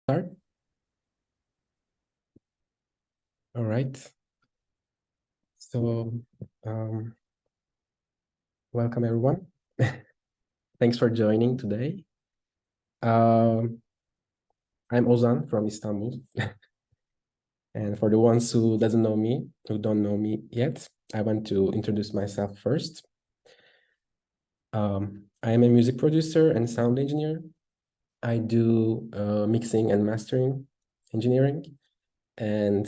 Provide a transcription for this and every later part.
Start. All right. So, welcome everyone. Thanks for joining today. I'm Ozran from Istanbul. And for the ones who don't know me yet, I want to introduce myself first. I am a music producer and sound engineer. I do mixing and mastering engineering and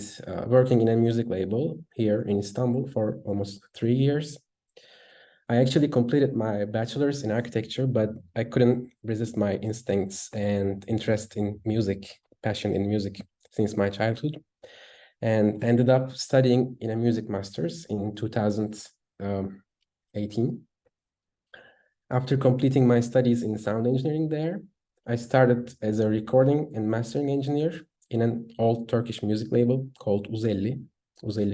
working in a music label here in Istanbul for almost 3 years. I actually completed my bachelor's in architecture, but I couldn't resist my instincts and interest in music, passion in music since my childhood, and ended up studying in a music master's in 2018. After completing my studies in sound engineering there, I started as a recording and mastering engineer in an old Turkish music label called Uzelli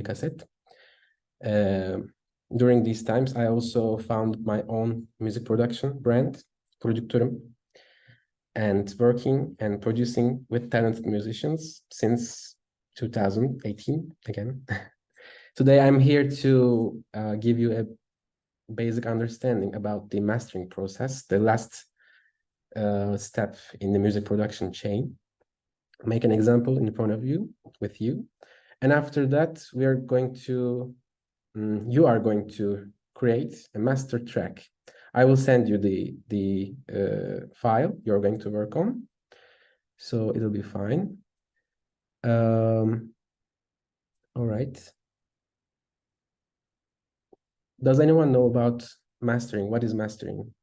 Cassette. During these times, I also found my own music production brand, Prodüktörüm, and working and producing with talented musicians since 2018 again. Today, I'm here to give you a basic understanding about the mastering process, the last step in the music production chain. Make an example in front of you, with you. And after that, you are going to create a master track. I will send you the file you're going to work on, so it'll be fine. All right. Does anyone know about mastering? What is mastering?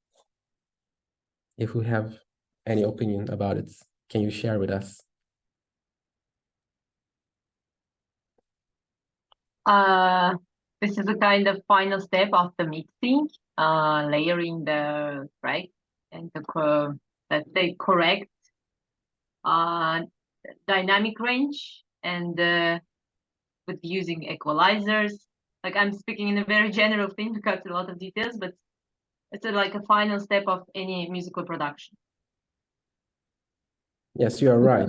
If we have any opinion about it, can you share with us? This is a kind of final step after mixing, layering the track and let's say correct dynamic range and with using equalizers. Like I'm speaking in a very general thing because a lot of details, but it's like a final step of any musical production. Yes, you are right.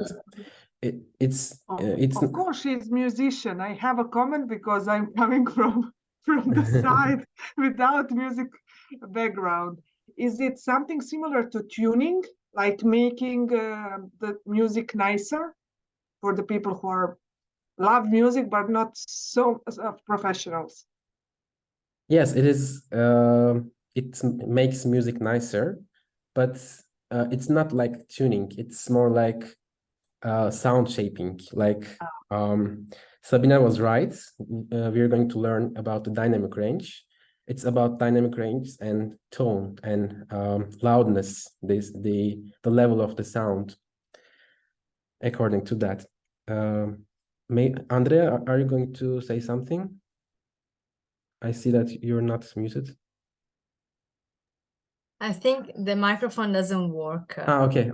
It's of course she's musician. I have a comment because I'm coming from the side without music background. Is it something similar to tuning, like making the music nicer for the people who love music but not so professionals? Yes, it is. It makes music nicer, but it's not like tuning. It's more like sound shaping. Like Sabina was right. We're going to learn about the dynamic range. It's about dynamic range and tone and loudness. The level of the sound. According to that, Andrea, are you going to say something? I see that you're not muted. I think the microphone doesn't work. Okay.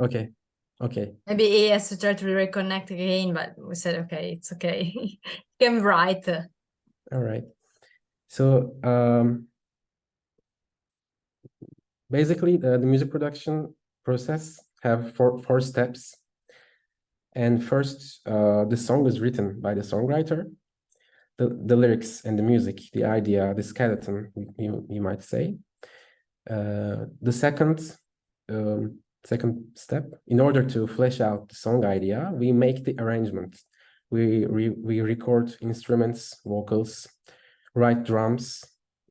Maybe he has to try to reconnect again, but we said, okay, it's okay. You can write. All right. So basically, the music production process have four steps. And first, the song is written by the songwriter. The lyrics and the music, the idea, the skeleton, you might say. The second step, in order to flesh out the song idea, we make the arrangement. We record instruments, vocals, write drums,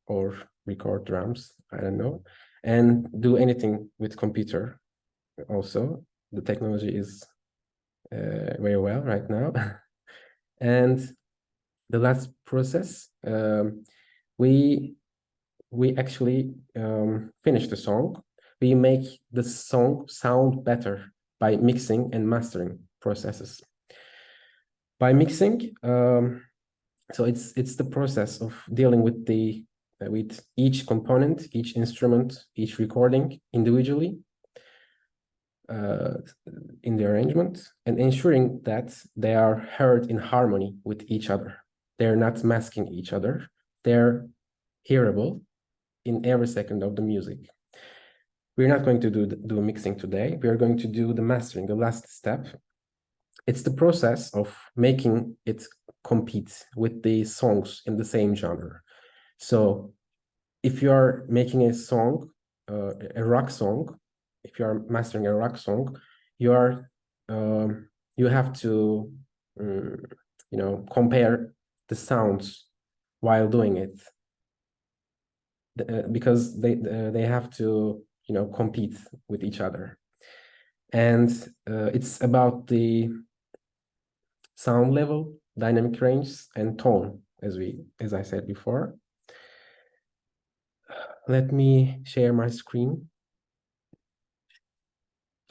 or record drums, I don't know, and do anything with computer. Also, the technology is very well right now. And the last process, we actually finish the song. We make the song sound better by mixing and mastering processes. By mixing, so it's the process of dealing with with each component, each instrument, each recording individually in the arrangement, and ensuring that they are heard in harmony with each other. They're not masking each other. They're hearable in every second of the music. We're not going to do mixing today. We are going to do the mastering, the last step. It's the process of making it compete with the songs in the same genre. So if you are making a song, a rock song, if you are mastering a rock song, you are you have to compare the sounds while doing it, because they have to compete with each other, and it's about the sound level, dynamic range, and tone, as I said before. Let me share my screen.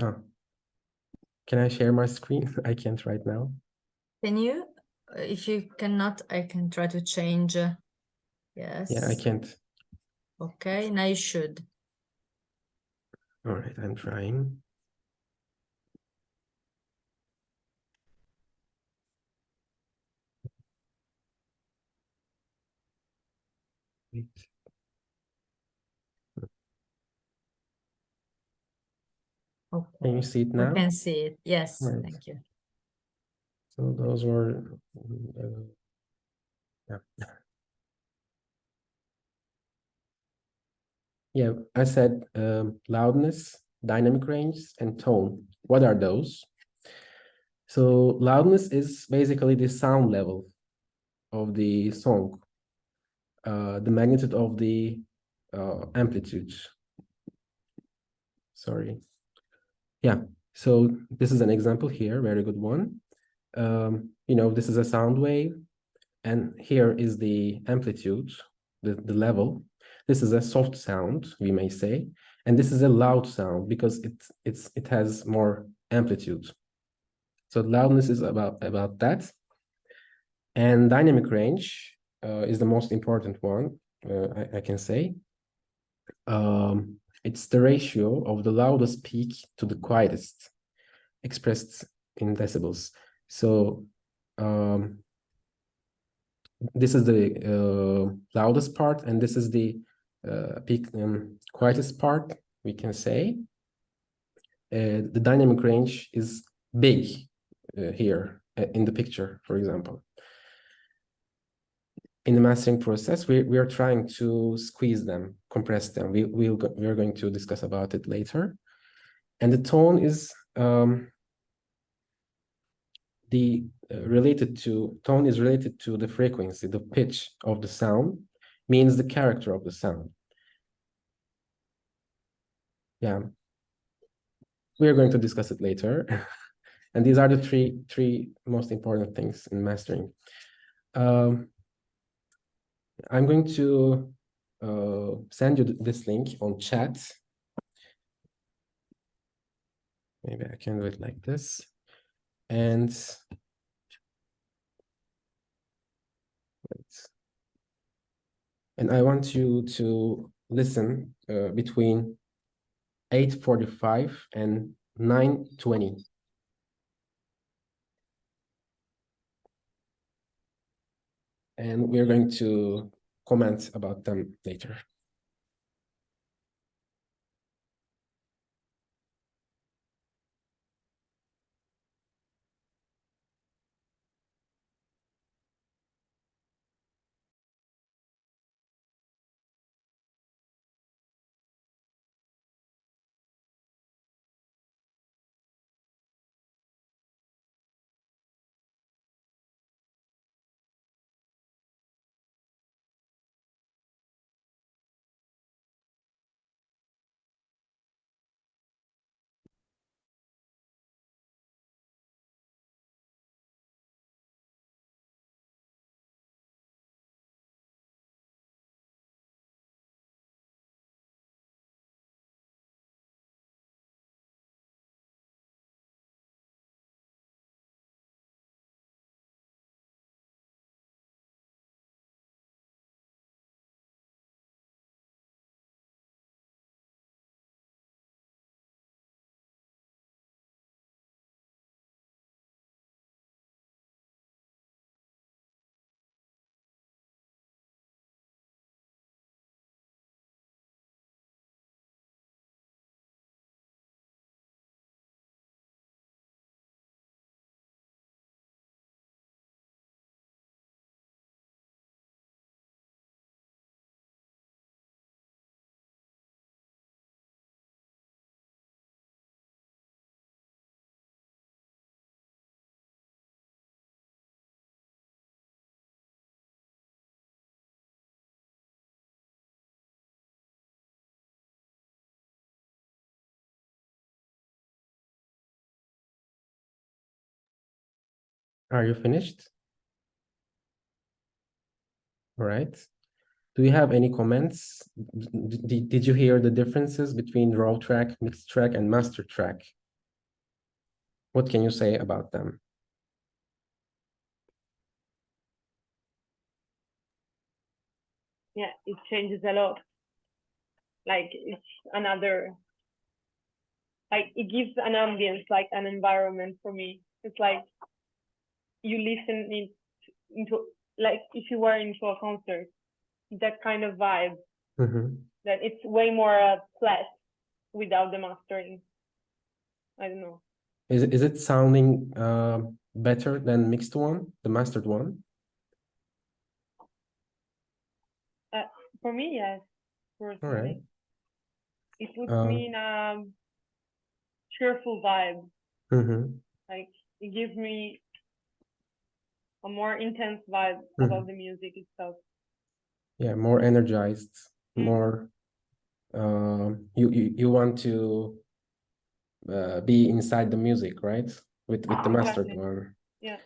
Oh, can I share my screen? I can't right now. Can you? If you cannot, I can try to change. Yes. Yeah, I can't. Okay, now you should. All right, I'm trying. Wait. Okay. Can you see it now? We can see it. Yes, Right. thank you. So those were, yeah. Yeah, I said loudness, dynamic range, and tone. What are those? So loudness is basically the sound level of the song, the magnitude of the amplitude. Sorry. Yeah, so this is an example here, very good one. This is a sound wave, and here is the amplitude, the level. This is a soft sound, we may say, and this is a loud sound because it has more amplitude. So loudness is about that, and dynamic range is the most important one, I can say. It's the ratio of the loudest peak to the quietest, expressed in decibels. So this is the loudest part, and this is the peak quietest part, we can say. The dynamic range is big here in the picture, for example. In the mastering process, we are trying to squeeze them, compress them. We are going to discuss about it later. And the tone is related to the frequency, the pitch of the sound, means the character of the sound. Yeah, we are going to discuss it later. And these are the three most important things in mastering. I'm going to send you this link on chat. Maybe I can do it like this. And wait. And I want you to listen between 8:45 and 9:20. And we're going to comment about them later. Are you finished? All right. Do you have any comments? Did you hear the differences between raw track, mixed track, and master track? What can you say about them? Yeah, it changes a lot. Like it's another, like it gives an ambience, like an environment for me. It's like you listen into like if you were into a concert, that kind of vibe. That it's way more flat without the mastering. I don't know. Is it sounding better than mixed one, the mastered one? For me, yes. All Personally. right. It puts me in a cheerful vibe. Like it gives me a more intense vibe about the music itself. Yeah, more energized, more you want to be inside the music, right? With the mastered one. Yeah.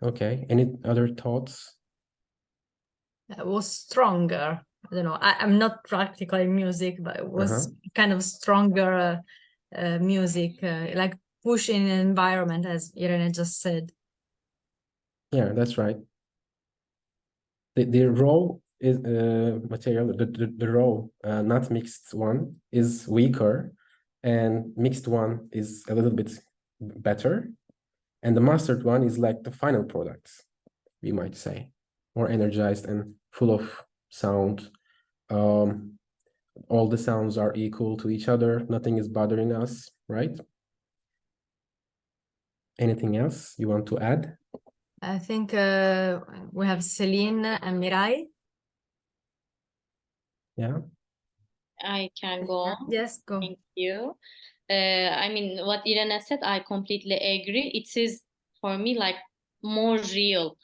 Okay. Any other thoughts? It was stronger. I don't know. I'm not practical in music, but it was kind of stronger music, like pushing an environment, as Irene just said. Yeah, that's right. The raw is material. The raw, not mixed one, is weaker, and mixed one is a little bit better, and the mastered one is like the final product, we might say, more energized and full of sound. All the sounds are equal to each other. Nothing is bothering us, right? Anything else you want to add? I think we have Celine and Mirai. Yeah. I can go on. Yes, go. Thank you. I mean, what Irene said, I completely agree. It is for me like more real,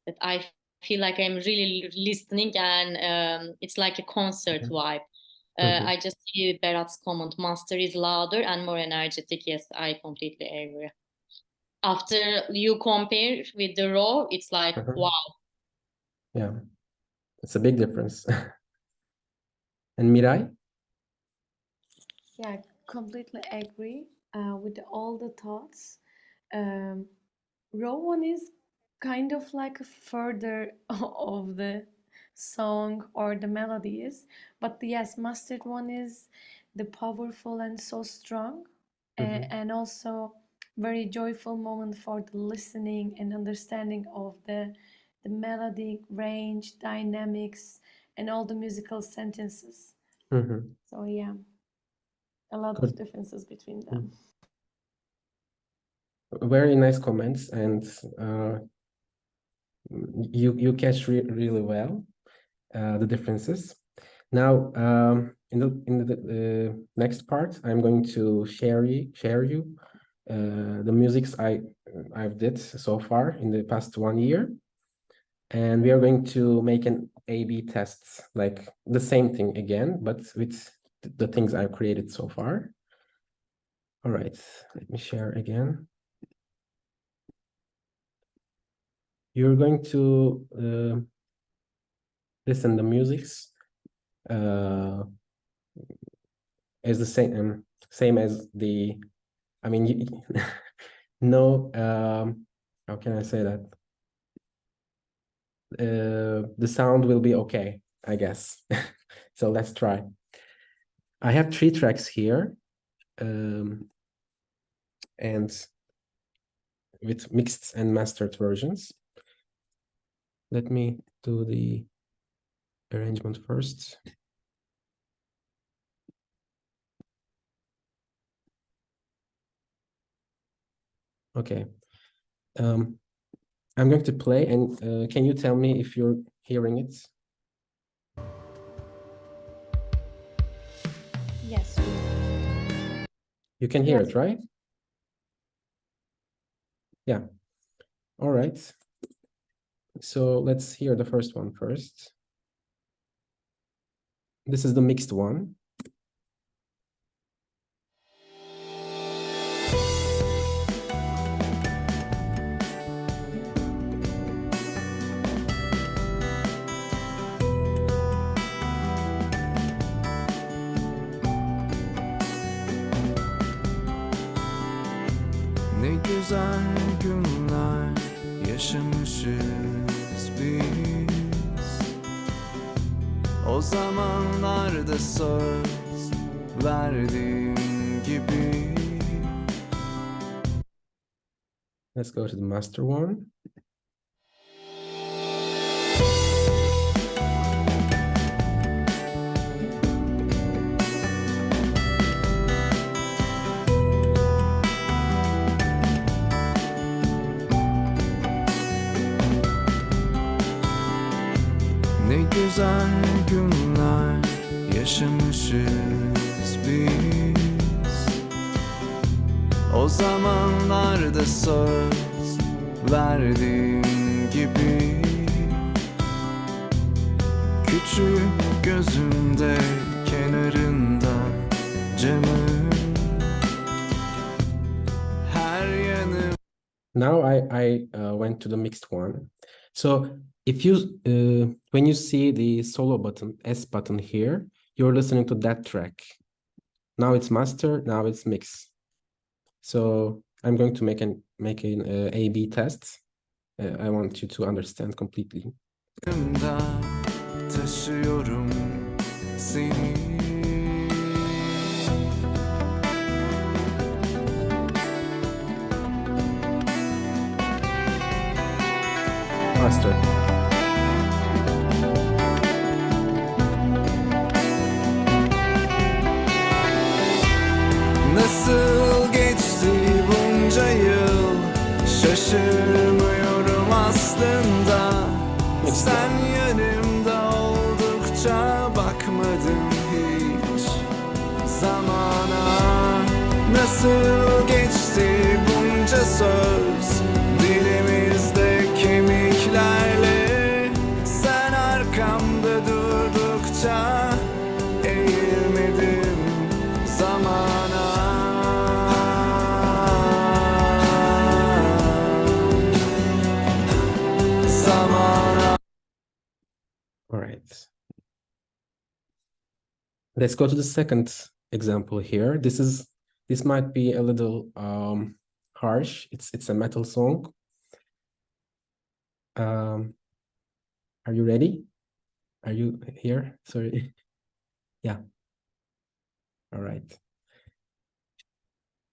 that I feel like I'm really listening, and it's like a concert vibe. I just see Berat's comment, master is louder and more energetic. Yes, I completely agree. After you compare with the raw, it's like, wow. Yeah, it's a big difference. And Mirai? Yeah, I completely agree with all the thoughts. Raw one is kind of like a further of the song or the melodies, but yes, mastered one is the powerful and so strong, and also very joyful moment for the listening and understanding of the melodic range, dynamics, and all the musical sentences. So yeah, a lot of differences between them. Very nice comments, and you catch really well the differences. Now, in the next part, I'm going to share you the musics I've did so far in the past 1 year, and we are going to make an A/B test, like the same thing again, but with the things I've created so far. All right, let me share again. You're going to listen the musics as the same as the, I mean, no, how can I say that? The sound will be okay, I guess. So let's try. I have 3 tracks here, and with mixed and mastered versions. Let me do the arrangement first. Okay. I'm going to play, and can you tell me if you're hearing it? Yes. You can hear it, right? Yeah. All right. So let's hear the first one first. This is the mixed one. güzel günler yaşamışız biz. O zamanlarda söz verdiğim gibi. Let's go to the master one. Ne güzel günler yaşamışız biz. O zamanlarda söz verdiğim gibi. Küçük gözümde kenarında camın her yanı. Now I went to the mixed one. So if you when you see the solo button, S button here, you're listening to that track. Now it's master, now it's mix. So I'm going to make an A/B test. I want you to understand completely. Taşıyorum seni. Master. Nasıl geçti bunca yıl, şaşırmıyorum aslında. Sen yanımda oldukça bakmadım hiç zamana. Nasıl geçti bunca söz dilimizde kemiklerle. Sen arkamda durdukça eğilmedim zamana. All right. Let's go to the second example here. This might be a little harsh. It's a metal song. Are you ready? Are you here? Sorry. Yeah. All right.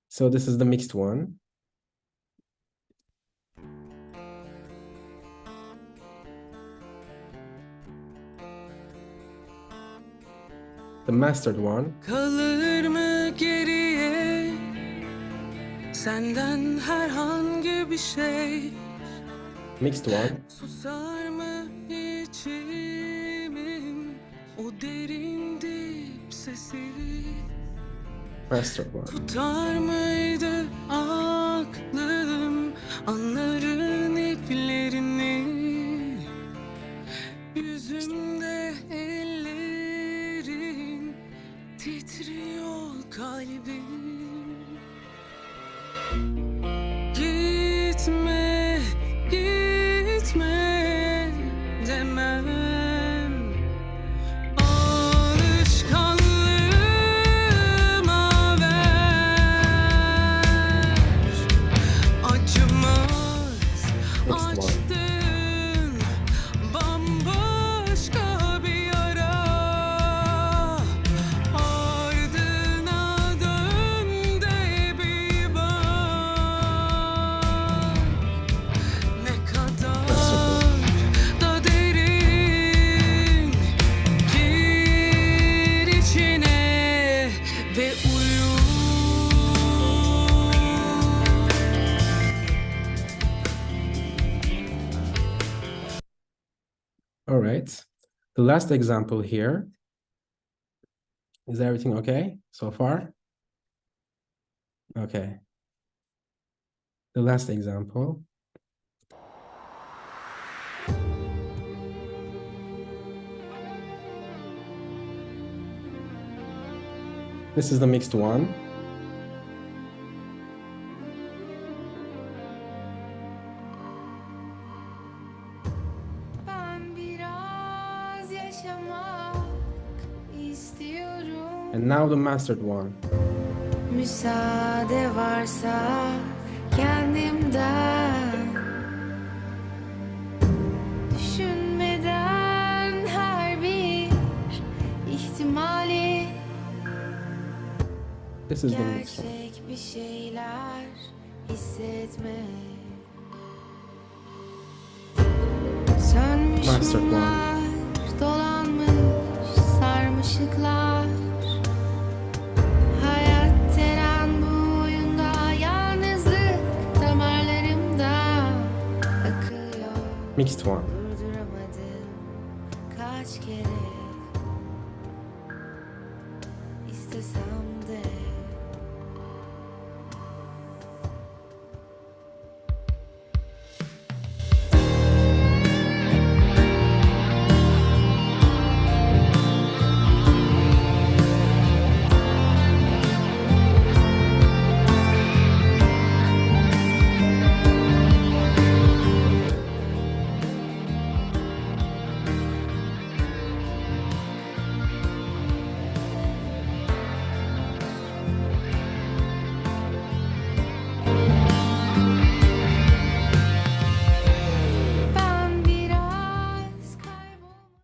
So this is the mixed one. The mastered one. Kalır mı geriye senden herhangi bir şey? Mixed one. Susar mı içimin o derin dip sesi? Mastered one. Tutar mıydı aklım anların iplerini? Yüzümde ellerin titriyor kalbim. Gitme, gitme demem. Alışkanlığıma ver. Acımaz, açtın bambaşka bir yara. Ardına dön de bir bak. Ne kadar da derin. Gir içine ve uyu. All right. The last example here. Is everything okay so far? Okay. The last example. This is the mixed one. Ben biraz yaşamak istiyorum. And now the mastered one. Müsaade varsa kendimden. Düşünmeden her bir ihtimali This is the mix one. gerçek bir şeyler hissetmek. Sönmüş Master one. mumlar, dolanmış sarmaşıklar. Hayat denen bu oyunda yalnızlık damarlarımda akıyor. Mixed one. Durduramadım kaç kere istesem de. Ben biraz kaybolmadım.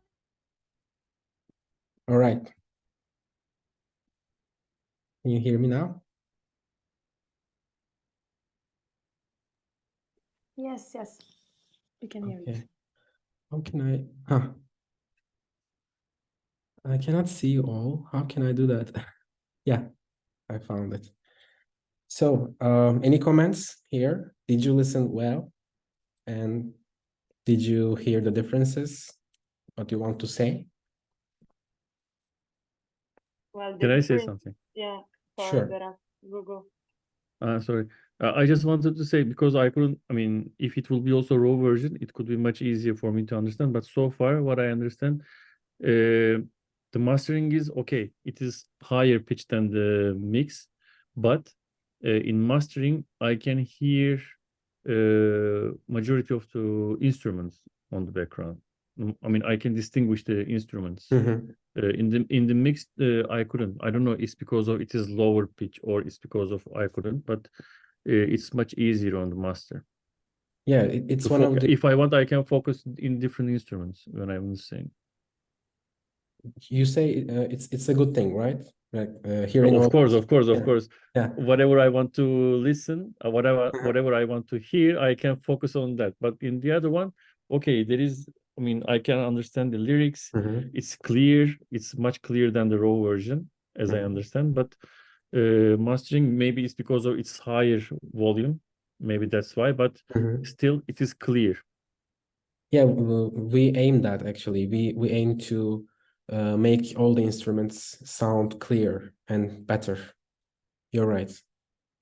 All right. Can you hear me now? Yes, yes. We can hear you. Okay. How can I? I cannot see you all. How can I do that? Yeah, I found it. So, any comments here? Did you listen well? And did you hear the differences? What you want to say? Well, the Can I say difference, something? yeah, sorry, Sure. Berat, go. Sorry. I just wanted to say, because I couldn't, I mean, if it will be also raw version, it could be much easier for me to understand. But so far, what I understand, the mastering is okay. It is higher pitch than the mix, but in mastering, I can hear majority of the instruments on the background. I mean, I can distinguish the instruments. Mhm. In the mix, I couldn't. I don't know. It's because of it is lower pitch, or it's because of I couldn't. But it's much easier on the master. Yeah, it's one of the. If I want, I can focus in different instruments when I'm saying. You say it's a good thing, right? Like hearing all. Of course, Yeah. Yeah. Whatever I want to listen, whatever I want to hear, I can focus on that. But in the other one, okay, there is. I mean, I can understand the lyrics. Mhm. It's clear. It's much clearer than the raw version, as I Mhm. understand. But mastering, maybe it's because of its higher volume. Maybe that's why. But Mhm. still, it is clear. Yeah, we aim that actually. We aim to make all the instruments sound clear and better. You're right.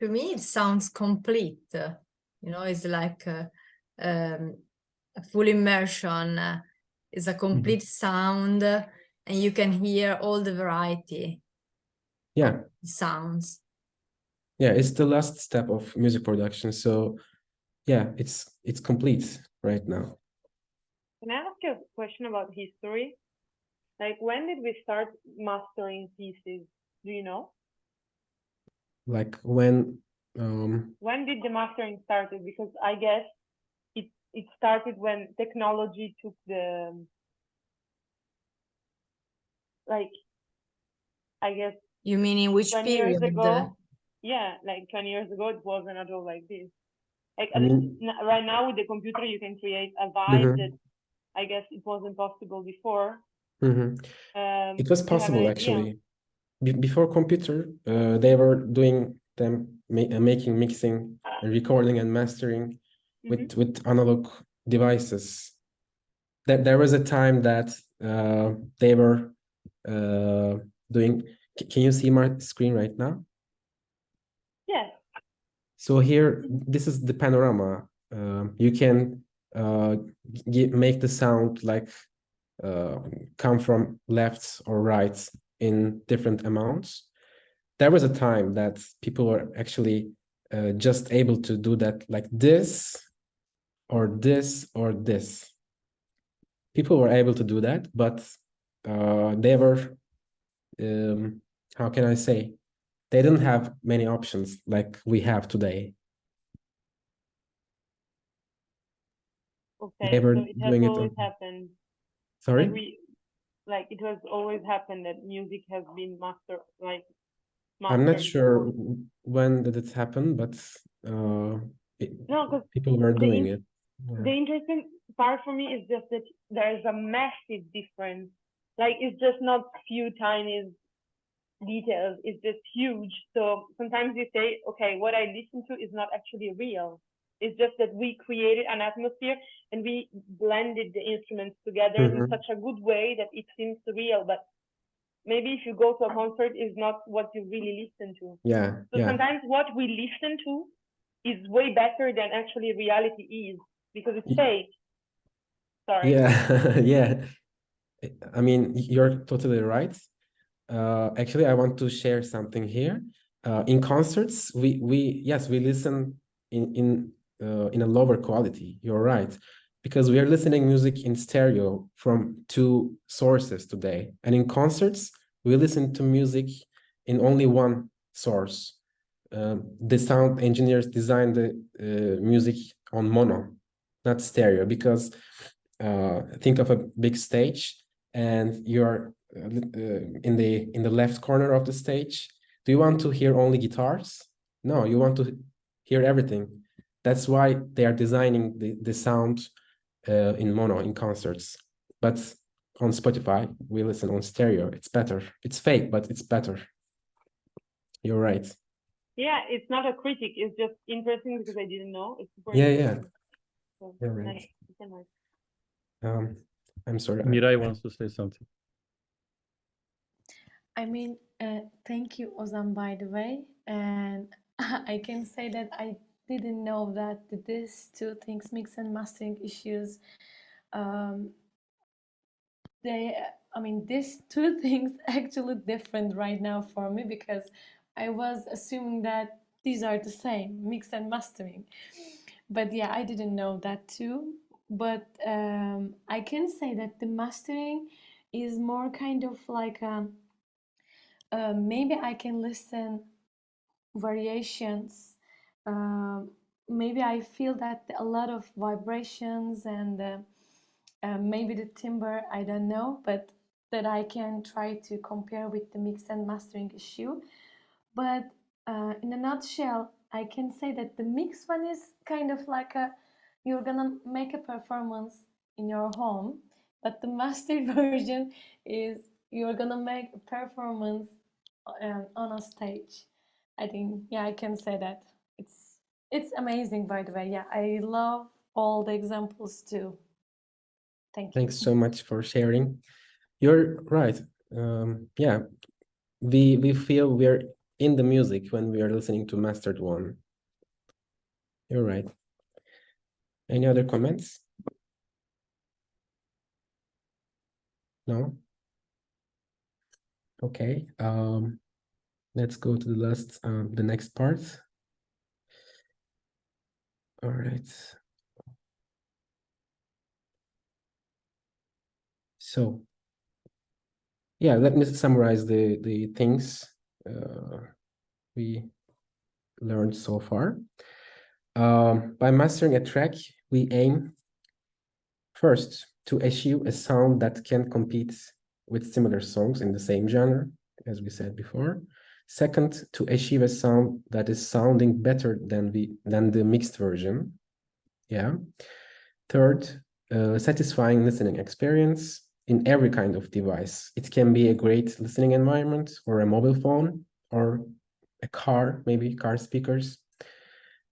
To me, it sounds complete. You know, it's like a full immersion. It's a complete sound, and you can hear all the variety Yeah. sounds. Yeah, it's the last step of music production. So yeah, it's complete right now. Can I ask you a question about history? Like, when did we start mastering pieces? Do you know? Like when When did the mastering started? Because I guess it started when technology took the, like, I guess You mean in which 20 period? years ago? Yeah, like 20 years ago, it wasn't at all like this. Like, I mean, right now with the computer, you can create a vibe that mhm, I guess it wasn't possible before. mhm. It was Do you have an possible idea? actually. Before computer, they were doing them making mixing and recording and mastering with analog devices. There was a time that they were doing. Can you see my screen right now? Yes. So here, this is the panorama. You can make the sound like come from left or right in different amounts. There was a time that people were actually just able to do that like this or this or this. People were able to do that, but they were, how can I say? They didn't have many options like we have today. Okay, They were so it has doing it always on, happened. sorry? Like it has always happened that music has been I'm not mastered sure before. when did it happen, but No, because people were doing it. Yeah. the interesting part for me is just that there is a massive difference. Like it's just not few tiny details, it's just huge. So sometimes you say, okay, what I listen to is not actually real. It's just that we created an atmosphere and we blended the instruments together in Mhm. such a good way that it seems real. But maybe if you go to a concert, is not what you really listen to. Yeah, So yeah. sometimes what we listen to is way better than actually reality is because it's Y- fake. Sorry. Yeah, yeah. I mean, you're totally right. Actually, I want to share something here. In concerts, yes, we listen in a lower quality. You're right, because we are listening music in stereo from two sources today, and in concerts we listen to music in only one source. The sound engineers designed the music on mono, not stereo, because think of a big stage and you're in the left corner of the stage. Do you want to hear only guitars? No, you want to hear everything. That's why they are designing the sound in mono in concerts. But on Spotify, we listen on stereo. It's better. It's fake, but it's better. You're right. Yeah, it's not a critic. It's just interesting because I didn't know. It's super Yeah, interesting. yeah. So, You're right. nice. Okay, nice. I'm sorry. Mirai wants to say something. I mean, thank you, Ozan, by the way. And I can say that I didn't know that these two things, mix and mastering issues, um, I mean, these two things actually different right now for me because I was assuming that these are the same, mix and mastering. But yeah, I didn't know that too. But I can say that the mastering is more kind of like maybe I can listen variations. Maybe I feel that a lot of vibrations and maybe the timbre, I don't know, but that I can try to compare with the mix and mastering issue. But in a nutshell, I can say that the mix one is kind of like you're gonna make a performance in your home, but the mastered version is you're gonna make a performance on a stage. I think, yeah, I can say that. It's amazing, by the way. Yeah, I love all the examples too. Thank you. Thanks so much for sharing. You're right. Yeah, we feel we're in the music when we are listening to mastered one. You're right. Any other comments? No? Okay. Let's go to the next part. All right. So, yeah, let me summarize the things we learned so far. By mastering a track, we aim first to achieve a sound that can compete with similar songs in the same genre, as we said before. Second, to achieve a sound that is sounding better than the mixed version. Yeah. Third, satisfying listening experience in every kind of device. It can be a great listening environment or a mobile phone or a car, maybe car speakers.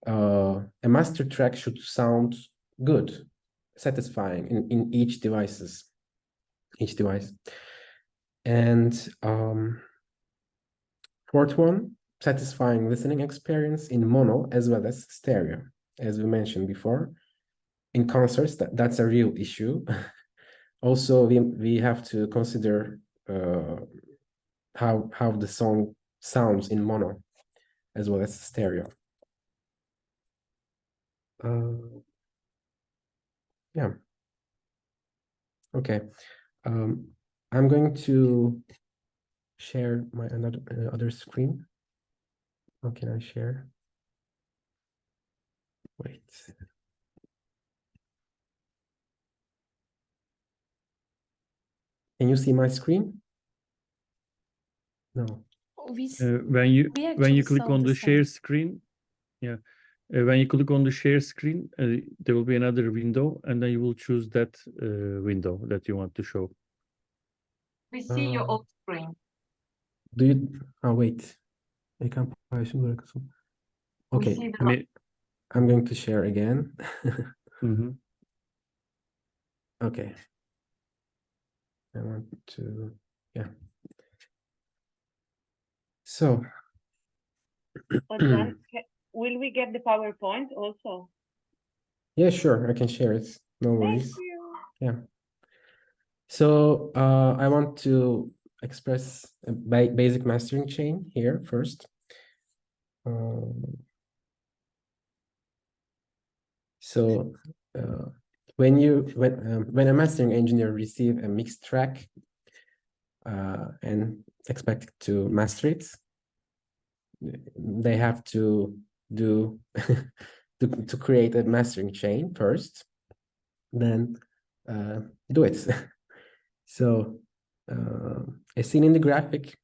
A master track should sound good, satisfying in each device. And fourth one, satisfying listening experience in mono as well as stereo, as we mentioned before. In concerts, that's a real issue. Also, we have to consider how the song sounds in mono as well as stereo. Yeah. Okay. I'm going to share my other screen. How can I share? Wait. Can you see my screen? No. We When you actually click saw on the the share same. screen, when you click on the share screen, there will be another window, and then you will choose that window that you want to show. We see your old screen. Do you? Oh wait. Ekran paylaşım bırakılsın. We Okay. see the I'm going to share again. Okay. I want to, yeah. So, Ozran, will we get the PowerPoint also? yeah, sure, I can share it. No Thank worries. you. Yeah. So, I want to express a basic mastering chain here first. So, when a mastering engineer receive a mixed track and expect to master it, they have to do to create a mastering chain first, then do it. So as seen in the graphic,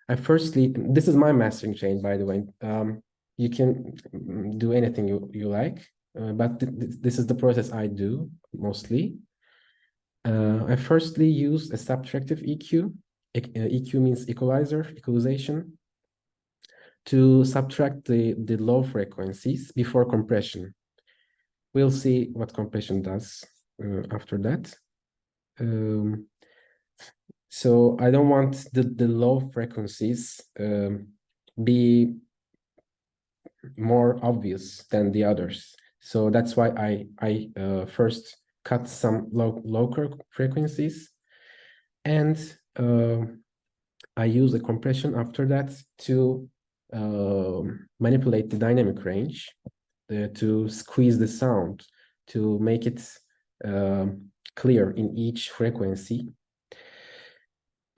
this is my mastering chain, by the way. You can do anything you like, but this is the process I do mostly. I firstly use a subtractive EQ. EQ means equalization, to subtract the low frequencies before compression. We'll see what compression does after that. So I don't want the low frequencies be more obvious than the others. So that's why I first cut some lower frequencies, and I use a compression after that to manipulate the dynamic range, to squeeze the sound, to make it clear in each frequency.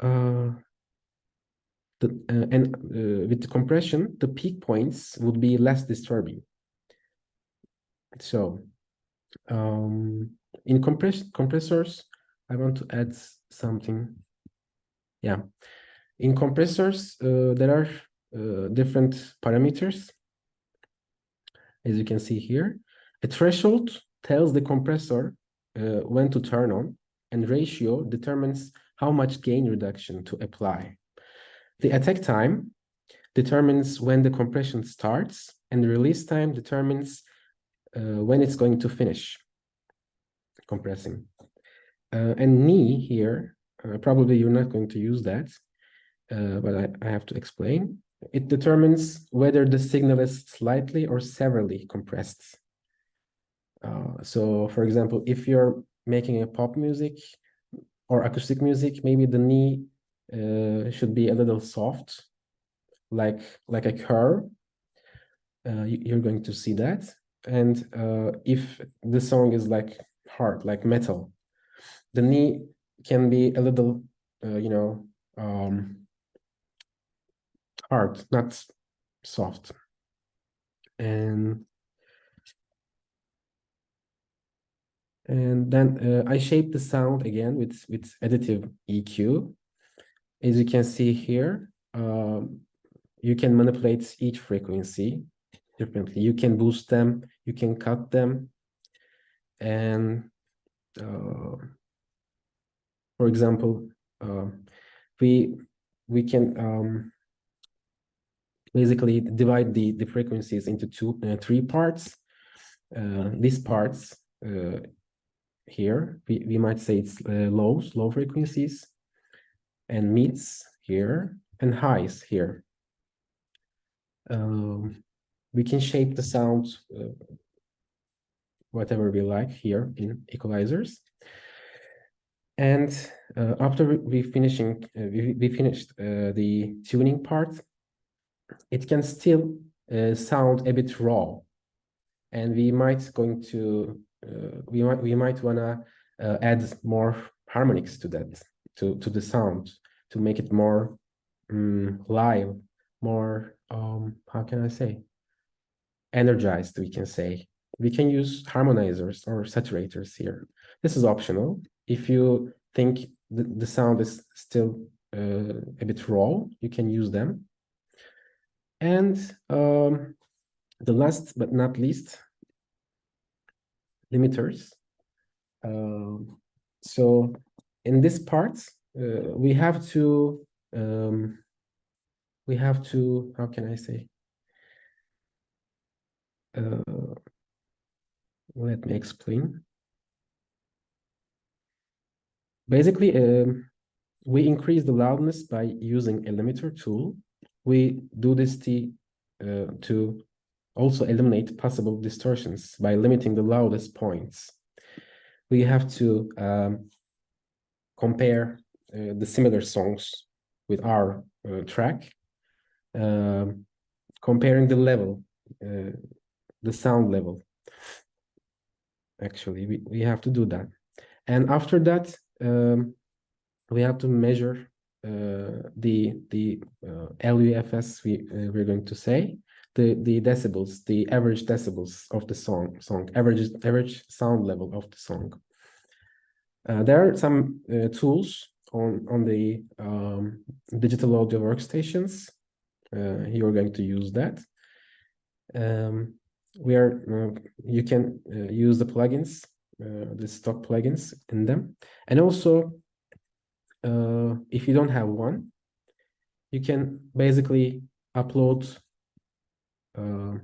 With the compression, the peak points would be less disturbing. So in compressors, I want to add something. Yeah. In compressors, there are different parameters, as you can see here. A threshold tells the compressor when to turn on, and ratio determines how much gain reduction to apply. The attack time determines when the compression starts, and the release time determines when it's going to finish compressing. And knee here, probably you're not going to use that, but I have to explain. It determines whether the signal is slightly or severely compressed. So, for example, if you're making a pop music or acoustic music, maybe the knee should be a little soft, like a curve. You're going to see that. And if the song is like hard, like metal, the knee can be a little, hard, not soft. And then I shape the sound again with additive EQ. As you can see here, you can manipulate each frequency differently. You can boost them, you can cut them, and for example, we can basically divide the frequencies into three parts. These parts here, we might say it's low frequencies, and mids here, and highs here. We can shape the sound whatever we like here in equalizers. And after we finished the tuning part, it can still sound a bit raw, and we might wanna add more harmonics to that, to the sound, to make it more live, more how can I say, energized, we can say. We can use harmonizers or saturators here. This is optional. If you think the sound is still a bit raw, you can use them. And the last but not least, limiters. So in this part, we have to, how can I say? Let me explain. Basically, we increase the loudness by using a limiter tool. We do this to also eliminate possible distortions by limiting the loudest points. We have to compare the similar songs with our track, comparing the level, the sound level. Actually, we have to do that. And after that, we have to measure the LUFS we're going to say, the decibels, the average decibels of the song, average sound level of the song. There are some tools on the digital audio workstations. You're going to use that. You can use the plugins, the stock plugins in them, and also if you don't have one, you can basically upload on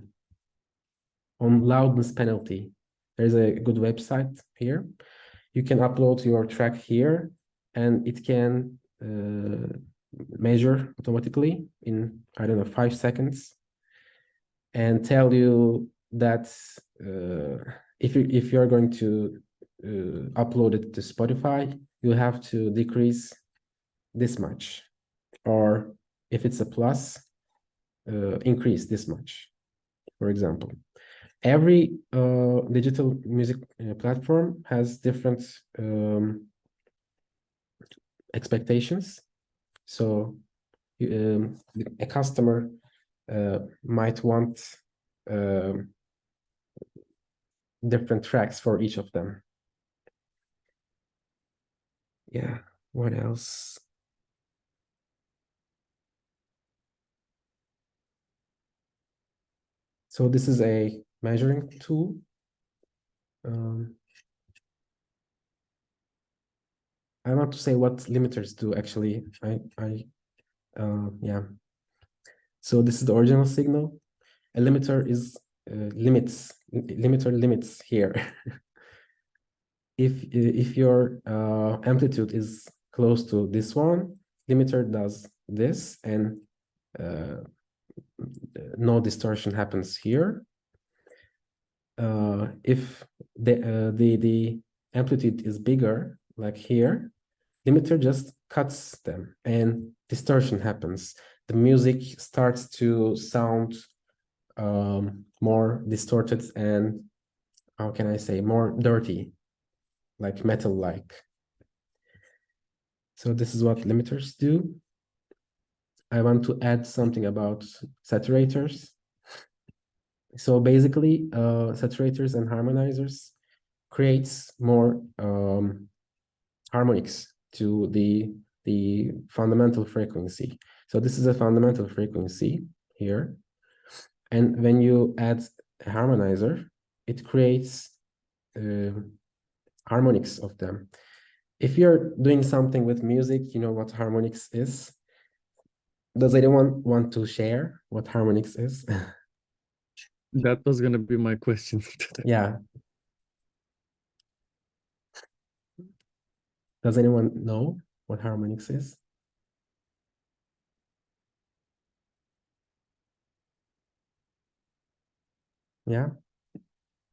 loudness penalty. There's a good website here. You can upload your track here, and it can measure automatically in, I don't know, 5 seconds, and tell you that if you're going to upload it to Spotify, you have to decrease this much, or if it's a plus, increase this much, for example. Every digital music platform has different expectations. So a customer might want different tracks for each of them. Yeah, what else? So this is a measuring tool. I want to say what limiters do actually. Yeah. So this is the original signal. A limiter is limiter limits here. If your amplitude is close to this one, limiter does this, and no distortion happens here. If the amplitude is bigger, like here, limiter just cuts them and distortion happens. The music starts to sound more distorted and, how can I say, more dirty, like metal-like. So this is what limiters do. I want to add something about saturators. So basically, saturators and harmonizers creates more harmonics to the fundamental frequency. So this is a fundamental frequency here. And when you add a harmonizer, it creates harmonics of them. If you're doing something with music, you know what harmonics is. Does anyone want to share what harmonics is? That was gonna be my question. Yeah. Does anyone know what harmonics is? Yeah.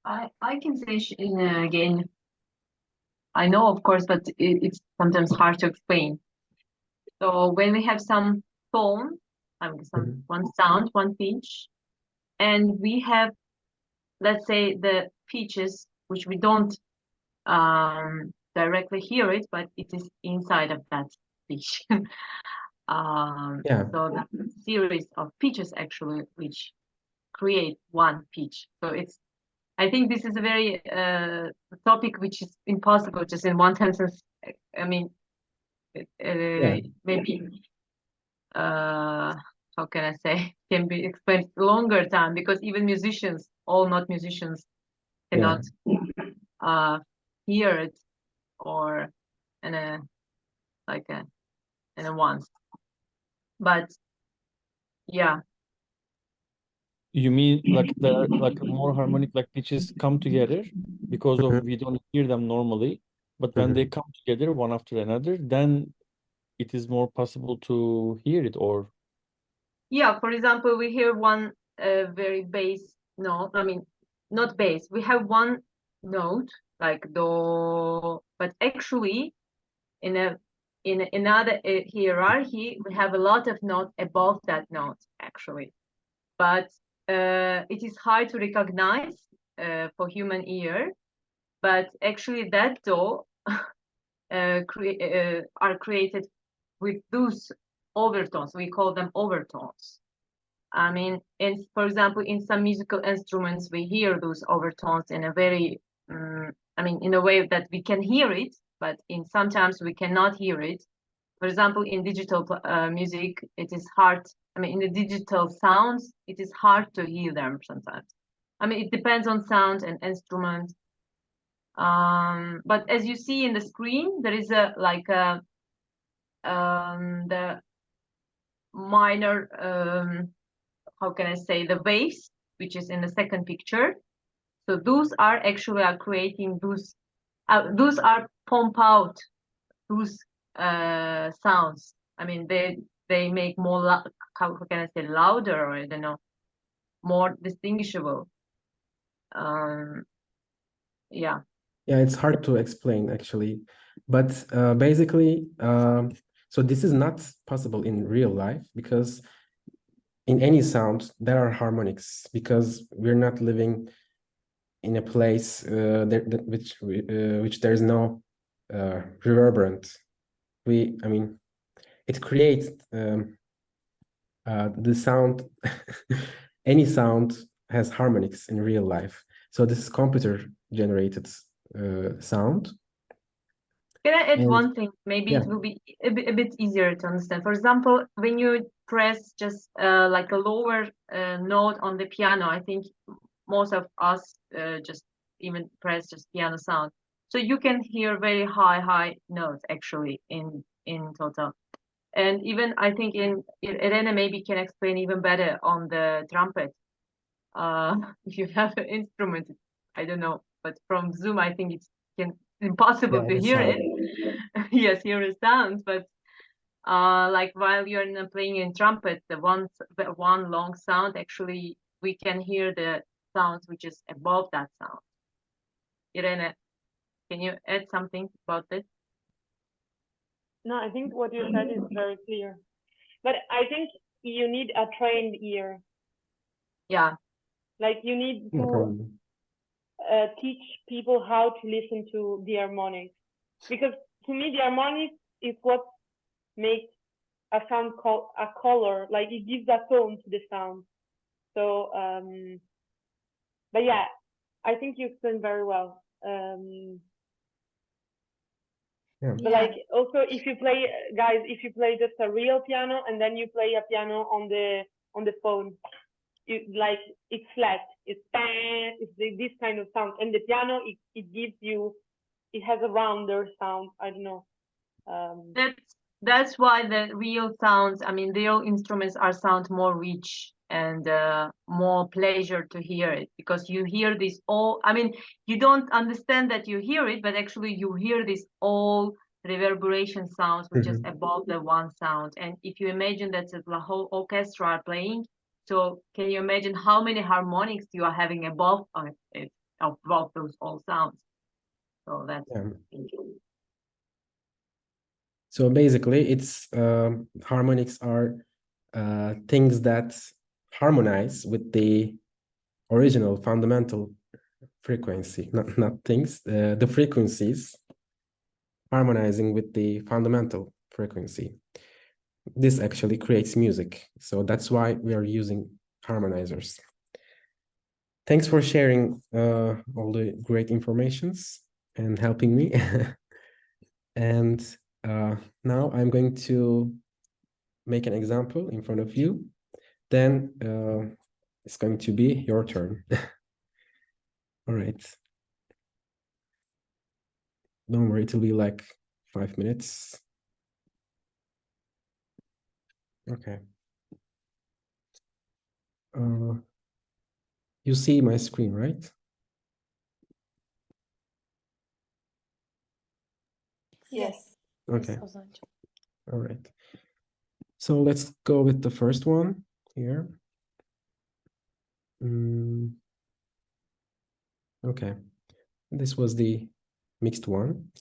I can say again. I know, of course, but it's sometimes hard to explain. So when we have some tone, one sound, one pitch, and we have, let's say, the pitches which we don't directly hear it, but it is inside of that pitch. Yeah. So the series of pitches actually which create one pitch. So I think this is a very topic which is impossible just in one sentence. I mean, maybe how can I say, can be explained longer time, because even musicians, all not musicians, cannot hear it or in a like a in a once. But yeah, You mean like there are like more harmonic like pitches come together because of we don't hear them normally, but when they come together one after another, then it is more possible to hear it, or yeah, for example, we hear one very bass note. I mean, not bass. We have one note like do, but actually in another hierarchy we have a lot of notes above that note actually. But it is hard to recognize for human ear. But actually that do are created with those overtones. We call them overtones. I mean, for example, in some musical instruments, we hear those overtones in a very, I mean, in a way that we can hear it, but sometimes we cannot hear it. For example, in digital music, it is hard. I mean, in the digital sounds, it is hard to hear them sometimes. I mean, it depends on sound and instrument. But as you see in the screen, there is the minor, how can I say, the waves, which is in the second picture. So those are actually creating those are pump out those sounds. I mean, they make more, how can I say, louder, or I don't know, more distinguishable. Yeah. Yeah, it's hard to explain actually, but basically, so this is not possible in real life because in any sound there are harmonics, because we're not living in a place which there is no reverberant. I mean, it creates the sound. Any sound has harmonics in real life. So this is computer generated sound. Can I add one thing? Maybe it will be a bit easier to understand. For example, when you press just like a lower note on the piano, I think most of us just even press just piano sound. So you can hear very high notes actually in total. And even I think Irene maybe can explain even better on the trumpet. If you have an instrument, I don't know, but from Zoom, I think it's impossible to hear it. Yes, hear the sounds, but like while you're playing in trumpet, the one long sound, actually we can hear the sounds which is above that sound. Irene, can you add something about this? No, I think what you said is very clear, but I think you need a trained ear. Yeah, like you need to teach people how to listen to the harmonics, because to me the harmonics is what makes a sound a color, like it gives a tone to the sound. So but yeah, I think you explained very well. But like also if you play, guys, if you play just a real piano and then you play a piano on the phone, like it's flat, it's this kind of sound, and the piano it gives you, it has a rounder sound. I don't know. That's why the real sounds, I mean, real instruments sound more rich and more pleasure to hear it, because you hear this all, I mean, you don't understand that you hear it, but actually you hear this all reverberation sounds which is above the one sound. And if you imagine that the whole orchestra are playing, so can you imagine how many harmonics you are having above those all sounds? So that's So basically, it's harmonics are things that harmonize with the original fundamental frequency, not things, the frequencies harmonizing with the fundamental frequency. This actually creates music. So that's why we are using harmonizers. Thanks for sharing all the great informations and helping me. And now I'm going to make an example in front of you. Then it's going to be your turn. All right. Don't worry, it will be like 5 minutes. Okay. You see my screen, right? Yes. Okay. Yes, Ozan'cığım. All right. So let's go with the first one here. Okay. This was the mixed one.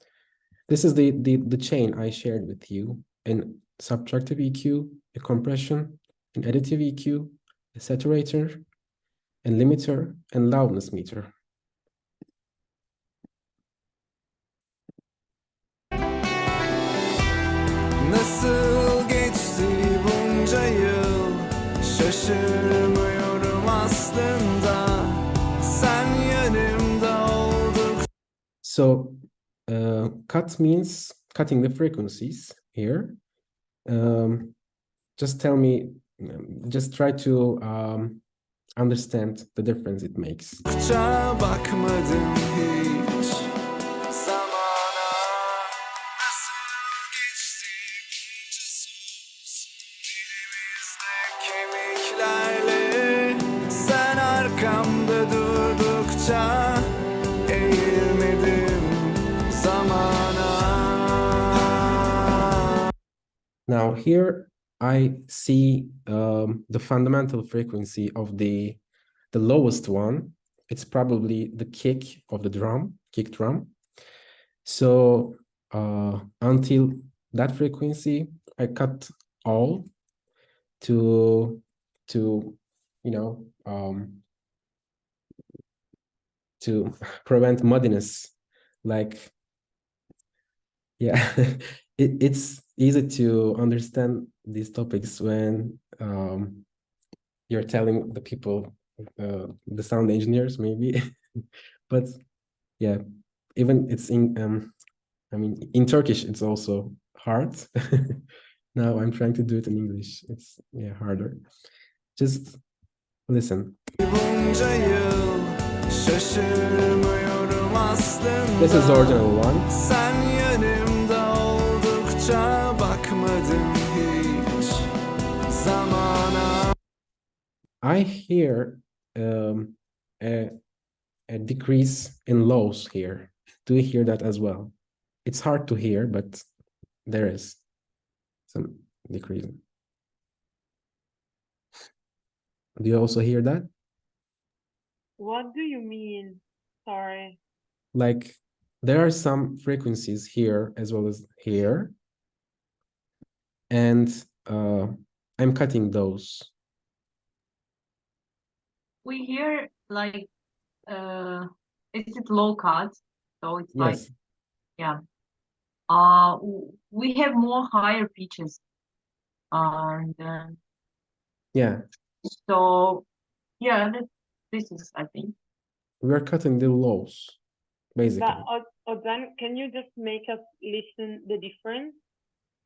This is the chain I shared with you: an subtractive EQ, a compression, an additive EQ, a saturator, and limiter, and loudness meter. Nasıl geçti bunca yıl, şaşırmıyorum aslında, sen yanımda olduk. So cut means cutting the frequencies here. Just tell me, just try to understand the difference it makes. Bakmadım hiç zamana, nasıl geçti bunca söz, dilimizde kemiklerle, sen arkamda durdukça eğilmedim zamana. Now here I see the fundamental frequency of the lowest one. It's probably the kick of the drum, kick drum. So until that frequency, I cut all to you know to prevent muddiness. Like, yeah, it's easy to understand these topics when you're telling the people, the sound engineers maybe, but yeah, even it's in I mean, in Turkish it's also hard. Now I'm trying to do it in English. It's harder. Just listen. Bunca yıl şaşırmıyorum aslında. This is the original one. Sen yanımda oldukça bakmadım hiç zamana. I hear a decrease in lows here. Do you hear that as well? It's hard to hear, but there is some decrease. Do you also hear that? What do you mean? Sorry. Like, there are some frequencies here as well as here, and I'm cutting those. We hear like it's low cut, so it's like, Yes. yeah. We have more higher pitches, and Yeah, so yeah, this is, I think. we are cutting the lows, basically. But Ozan, can you just make us listen the difference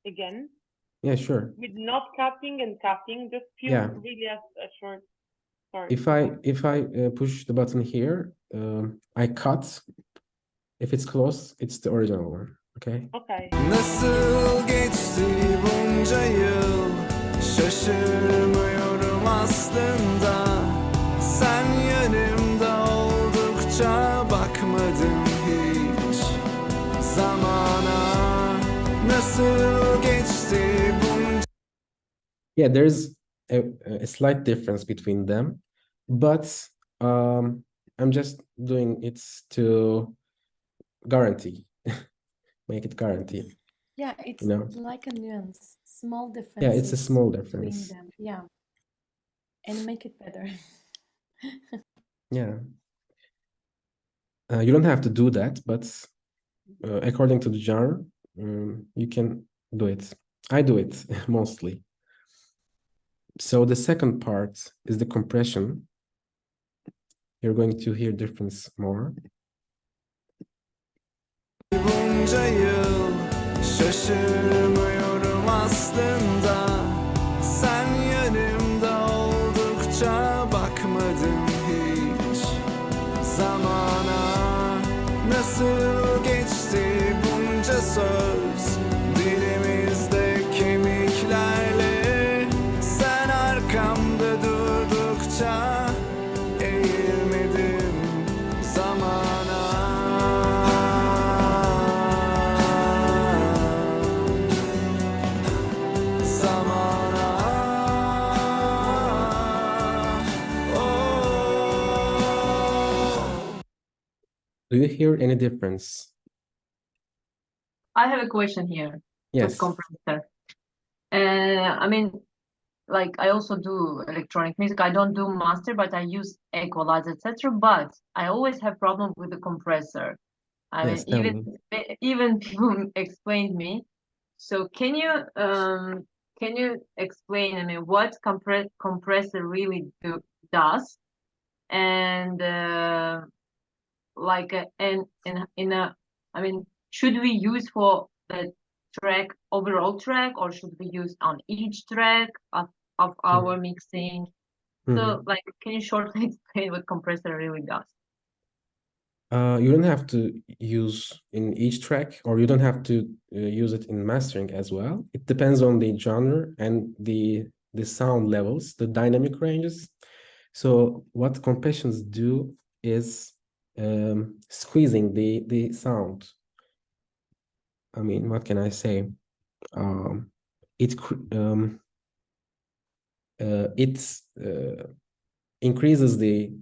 again? Yeah, sure. With not cutting and cutting, just feel Yeah. really a short. Sorry. If I push the button here, I cut. If it's close, it's the original one. Okay. Okay. Nasıl geçti bunca yıl, şaşırmıyorum aslında, sen yanımda oldukça bakmadım hiç zamana. Nasıl geçti bunca. Yeah, there's a slight difference between them, but I'm just doing it to guarantee, make it guarantee. Yeah, it's You know? like a nuance, small difference. Yeah, it's a small between difference. them. Yeah, and make it better. Yeah. You don't have to do that, but according to the genre, you can do it. I do it mostly. So the second part is the compression. You're going to hear difference more. Bunca yıl Şaşırmıyorum aslında, sen yanımda oldukça bakmadım hiç zamana. Nasıl geçti bunca söz dilimizde kemiklerle, sen arkamda durdukça eğilmedim zamana. Do you hear any difference? I have a question here with Yes. compressor. I mean, like I also do electronic music. I don't do master, but I use equalizer, etc. But I always have problem with the compressor. I Yes, mean, tell me. even people explained me. So can you explain, I mean, what compressor really does, and like in a, I mean, should we use for the track, overall track, or should we use on each track of our mixing? So like, can you shortly explain what compressor really does? You don't have to use in each track, or you don't have to use it in mastering as well. It depends on the genre and the sound levels, the dynamic ranges. So what compressions do is squeezing the sound. I mean, what can I say? It increases the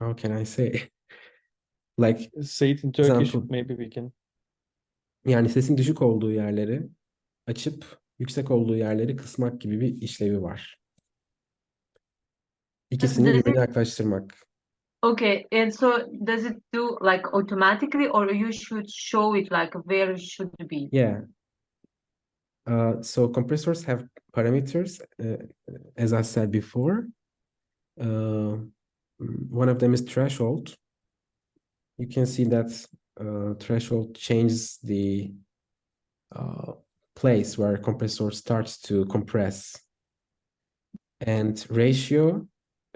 how can I say? Like, Say it in Turkish, example, maybe we can. yani sesin düşük olduğu yerleri açıp yüksek olduğu yerleri kısmak gibi bir işlevi var. İkisini birbirine yaklaştırmak. Okay, and so does it do like automatically, or you should show it like where it should be? Yeah. So compressors have parameters, as I said before. One of them is threshold. You can see that threshold changes the place where compressor starts to compress. And ratio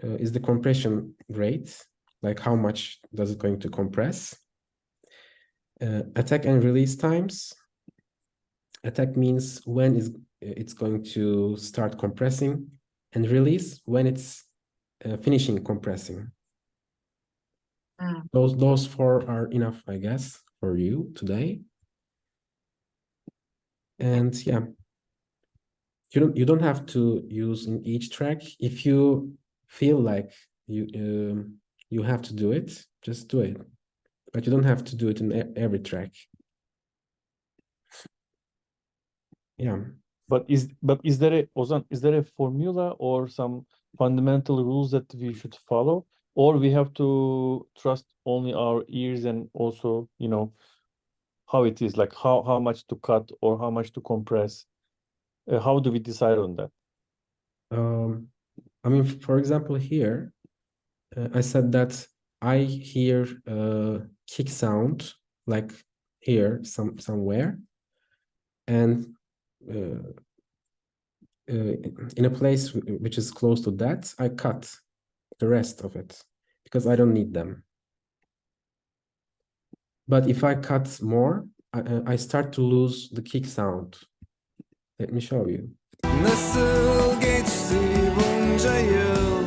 is the compression rate, like how much does it going to compress. Attack and release times. Attack means when it's going to start compressing, and release when it's finishing compressing. Those four are enough, I guess, for you today. And yeah, you don't have to use in each track. If you feel like you have to do it, just do it. But you don't have to do it in every track. Yeah. But is there a, Ozan, is there a formula or some fundamental rules that we should follow, or we have to trust only our ears and also, you know, how it is, like how much to cut or how much to compress? How do we decide on that? I mean, for example, here, I said that I hear kick sound like here somewhere, and in a place which is close to that, I cut the rest of it because I don't need them. But if I cut more, I start to lose the kick sound. Let me show you. Nasıl geçti bunca yıl?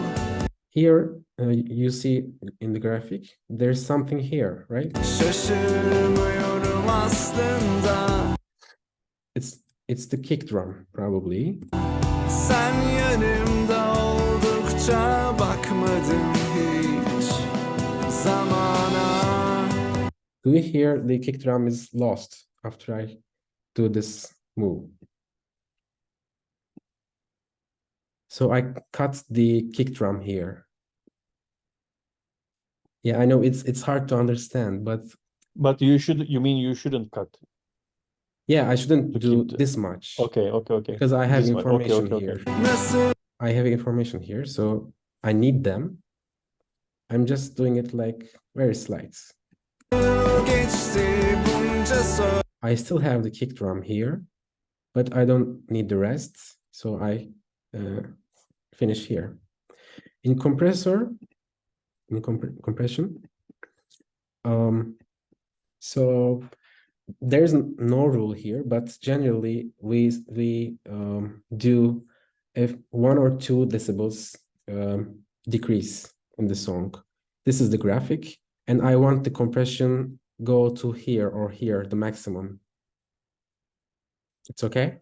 Here, you see in the graphic, there's something here, right? Şaşırmıyorum aslında, it's the kick drum, probably. sen yanımda oldukça bakmadım hiç zamana. Do you hear the kick drum is lost after I do this move? So I cut the kick drum here. Yeah, I know it's hard to understand, but you mean you shouldn't cut? yeah, I shouldn't To do keep the- this much. Okay. Because I have This much. information Okay. here. Nasıl I have information here, so I need them. I'm just doing it like very slight. I still have the kick drum here, but I don't need the rest, so I finish here. In compressor, in compression, so there's no rule here, but generally we do if 1 or 2 decibels decrease in the song. This is the graphic, and I want the compression go to here or here, the maximum. It's okay?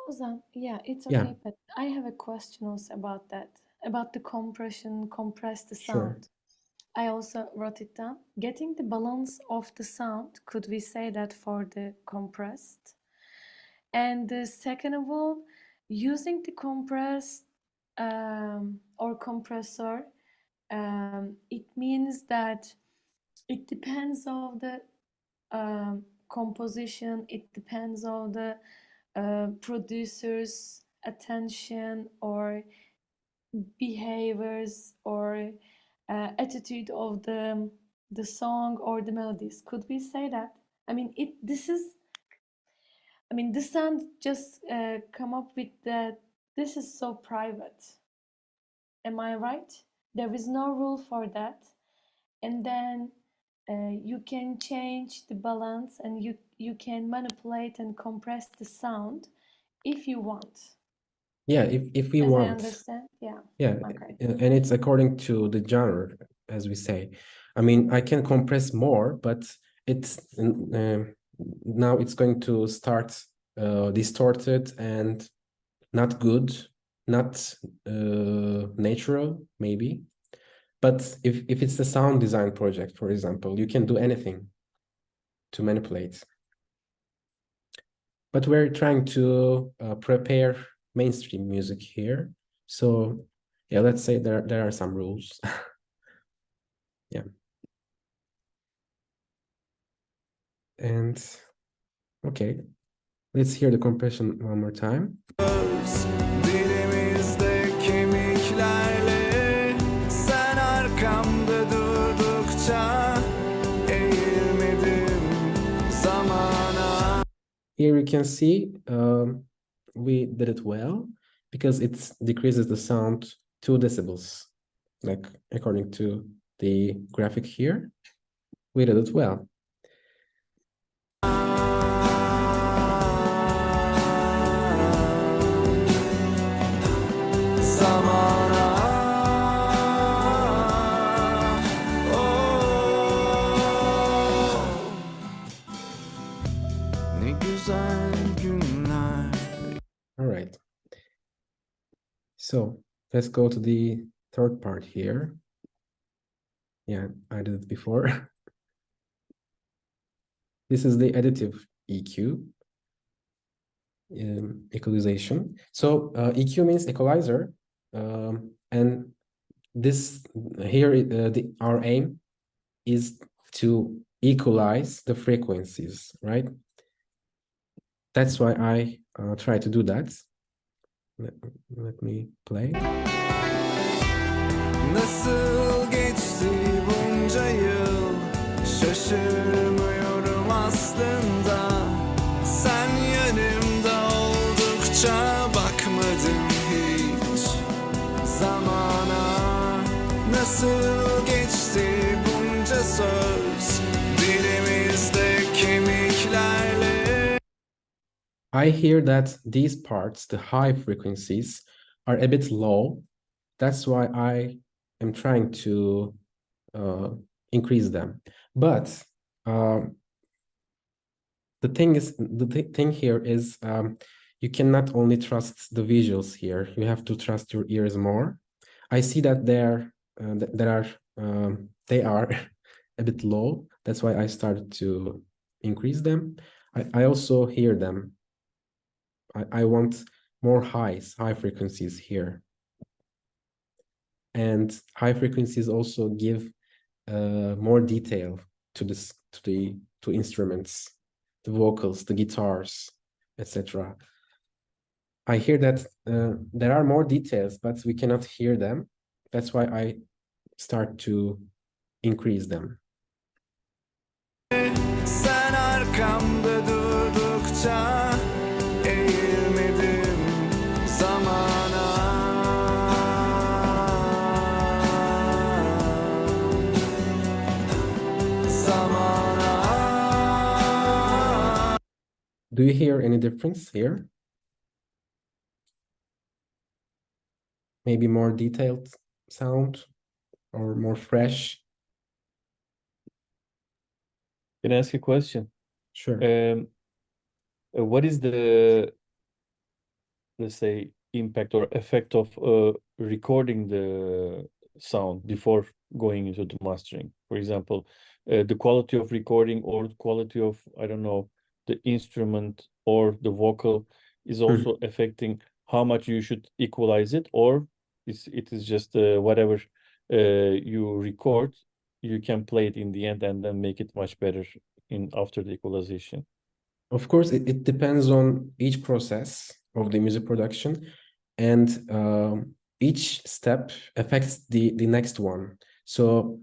Ozan, yeah, it's Yeah. okay, but I have a question also about that, about the compression, compress the Sure. sound. I also wrote it down. Getting the balance of the sound, could we say that for the compressed? And the second of all, using the compressed or compressor, it means that it depends on the composition, it depends on the producer's attention or behaviors or attitude of the song or the melodies. Could we say that? I mean, the sound just come up with that. This is so private. Am I right? There is no rule for that, and then you can change the balance and you can manipulate and compress the sound if you want. Yeah, if we As I want. understand, yeah. Yeah, Okay. and it's according to the genre, as we say. I mean, I can compress more, but it's now it's going to start distorted and not good, not natural, maybe. But if it's a sound design project, for example, you can do anything to manipulate. But we're trying to prepare mainstream music here. So yeah, let's say there are some rules. Yeah. And okay, let's hear the compression one more time. Dilimizde kemiklerle sen arkamda durdukça eğilmedim zamana. Here you can see we did it well because it decreases the sound 2 decibels, like according to the graphic here. We did it well. Ne güzel günler. All right. So let's go to the third part here. Yeah, I did it before. This is the additive EQ, equalization. So EQ means equalizer, and this here our aim is to equalize the frequencies, right? That's why I try to do that. Let me play. Nasıl geçti bunca yıl şaşırmıyorum aslında sen yanımda oldukça bakmadım hiç zamana nasıl geçti bunca söz dilimizde kemiklerle. I hear that these parts, the high frequencies, are a bit low. That's why I am trying to increase them. But the thing here is you cannot only trust the visuals here. You have to trust your ears more. I see that they are a bit low. That's why I started to increase them. I also hear them. I want more high frequencies here. And high frequencies also give more detail to instruments, the vocals, the guitars, etc. I hear that there are more details, but we cannot hear them. That's why I start to increase them. Sen zamana. Do you hear any difference here? Maybe more detailed sound or more fresh? Can I ask a question? Sure. What is the, let's say, impact or effect of recording the sound before going into the mastering? For example, the quality of recording or the quality of, I don't know, the instrument or the vocal is also affecting how much you should equalize it, or it is just whatever you record, you can play it in the end and then make it much better in after the equalization. Of course, it depends on each process of the music production, and each step affects the next one. So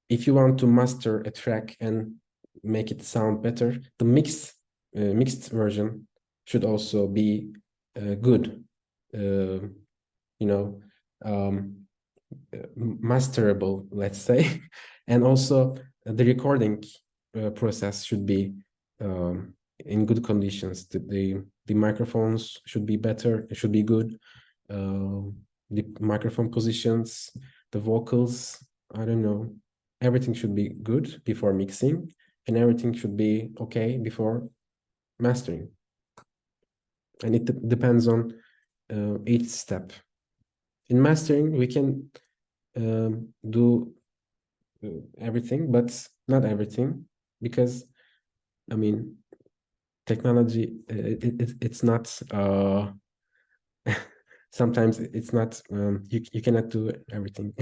if you want to master a track and make it sound better, the mixed version should also be good, you know, masterable, let's say. And also the recording process should be in good conditions. The microphones should be better, it should be good. The microphone positions, the vocals, I don't know, everything should be good before mixing, and everything should be okay before mastering. And it depends on each step. In mastering, we can do everything, but not everything, because I mean, technology, it's not sometimes it's not you cannot do everything.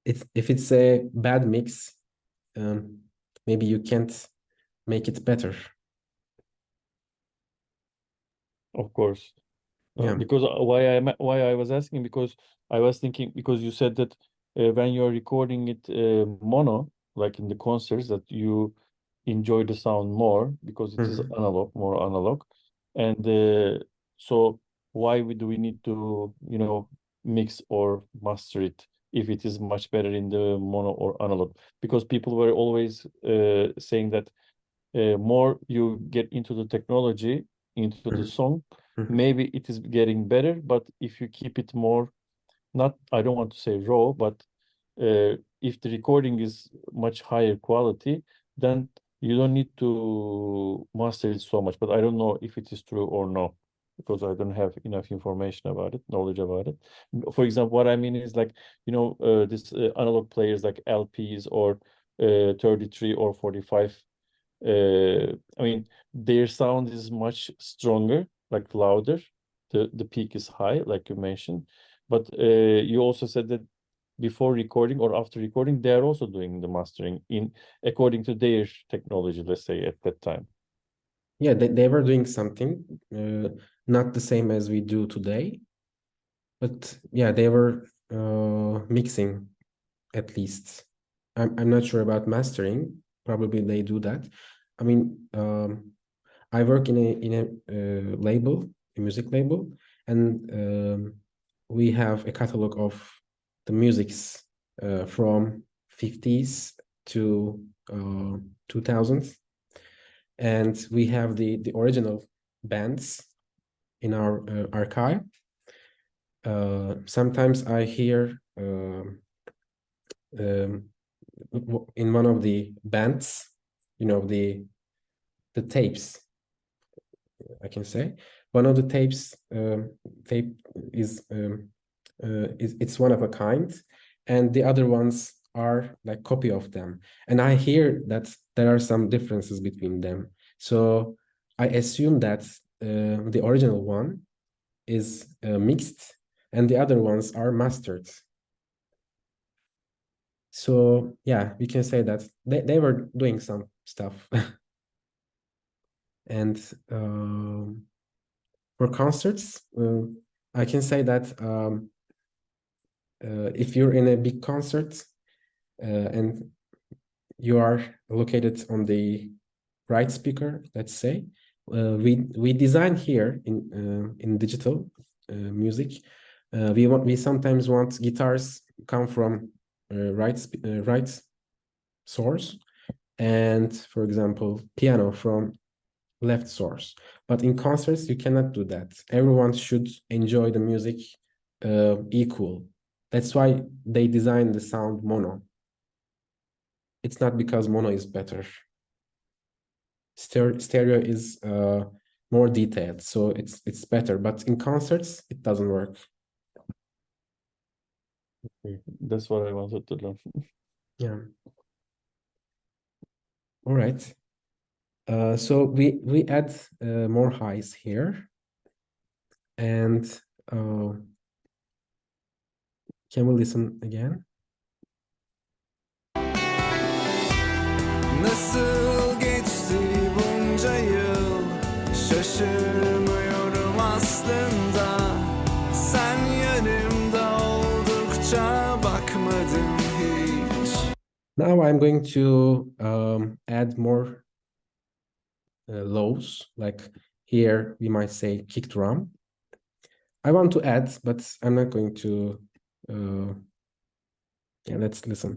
If it's a bad mix, maybe you can't make it better. Of course. Yeah. Because why I was asking, because I was thinking, because you said that when you're recording it mono, like in the concerts, that you enjoy the sound more because it is analog, more analog, and so why do we need to, you know, mix or master it if it is much better in the mono or analog? Because people were always saying that more you get into the technology, into the song, maybe it is getting better, but if you keep it more, not, I don't want to say raw, but if the recording is much higher quality, then you don't need to master it so much. But I don't know if it is true or no, because I don't have enough information about it, knowledge about it. For example, what I mean is, like, you know, this analog players like LPs or 33 or 45, I mean, their sound is much stronger, like louder. The peak is high, like you mentioned. But you also said that before recording or after recording, they are also doing the mastering in according to their technology, let's say, at that time. Yeah, they were doing something, not the same as we do today, but yeah, they were mixing at least. I'm not sure about mastering. Probably they do that. I mean, I work in a label, a music label, and we have a catalog of the musics from 50s to 2000s, and we have the original bands in our archive. Sometimes I hear in one of the bands, you know, the tapes, I can say. One of the tapes tape is it's one of a kind, and the other ones are like copy of them. And I hear that there are some differences between them. So I assume that the original one is mixed and the other ones are mastered. So yeah, we can say that they were doing some stuff. And for concerts, I can say that if you're in a big concert and you are located on the right speaker, let's say, we design here in digital music. We sometimes want guitars come from right source, and for example, piano from left source. But in concerts, you cannot do that. Everyone should enjoy the music equal. That's why they designed the sound mono. It's not because mono is better. Stereo is more detailed, so it's better. But in concerts, it doesn't work. That's what I wanted to learn. Yeah. All right. So we add more highs here, and can we listen again? Nasıl geçti bunca yıl, şaşırmıyorum aslında. Sen yanımda oldukça bakmadım hiç. Now I'm going to add more lows, like here we might say kick drum. I want to add, but I'm not going to. Yeah, let's listen.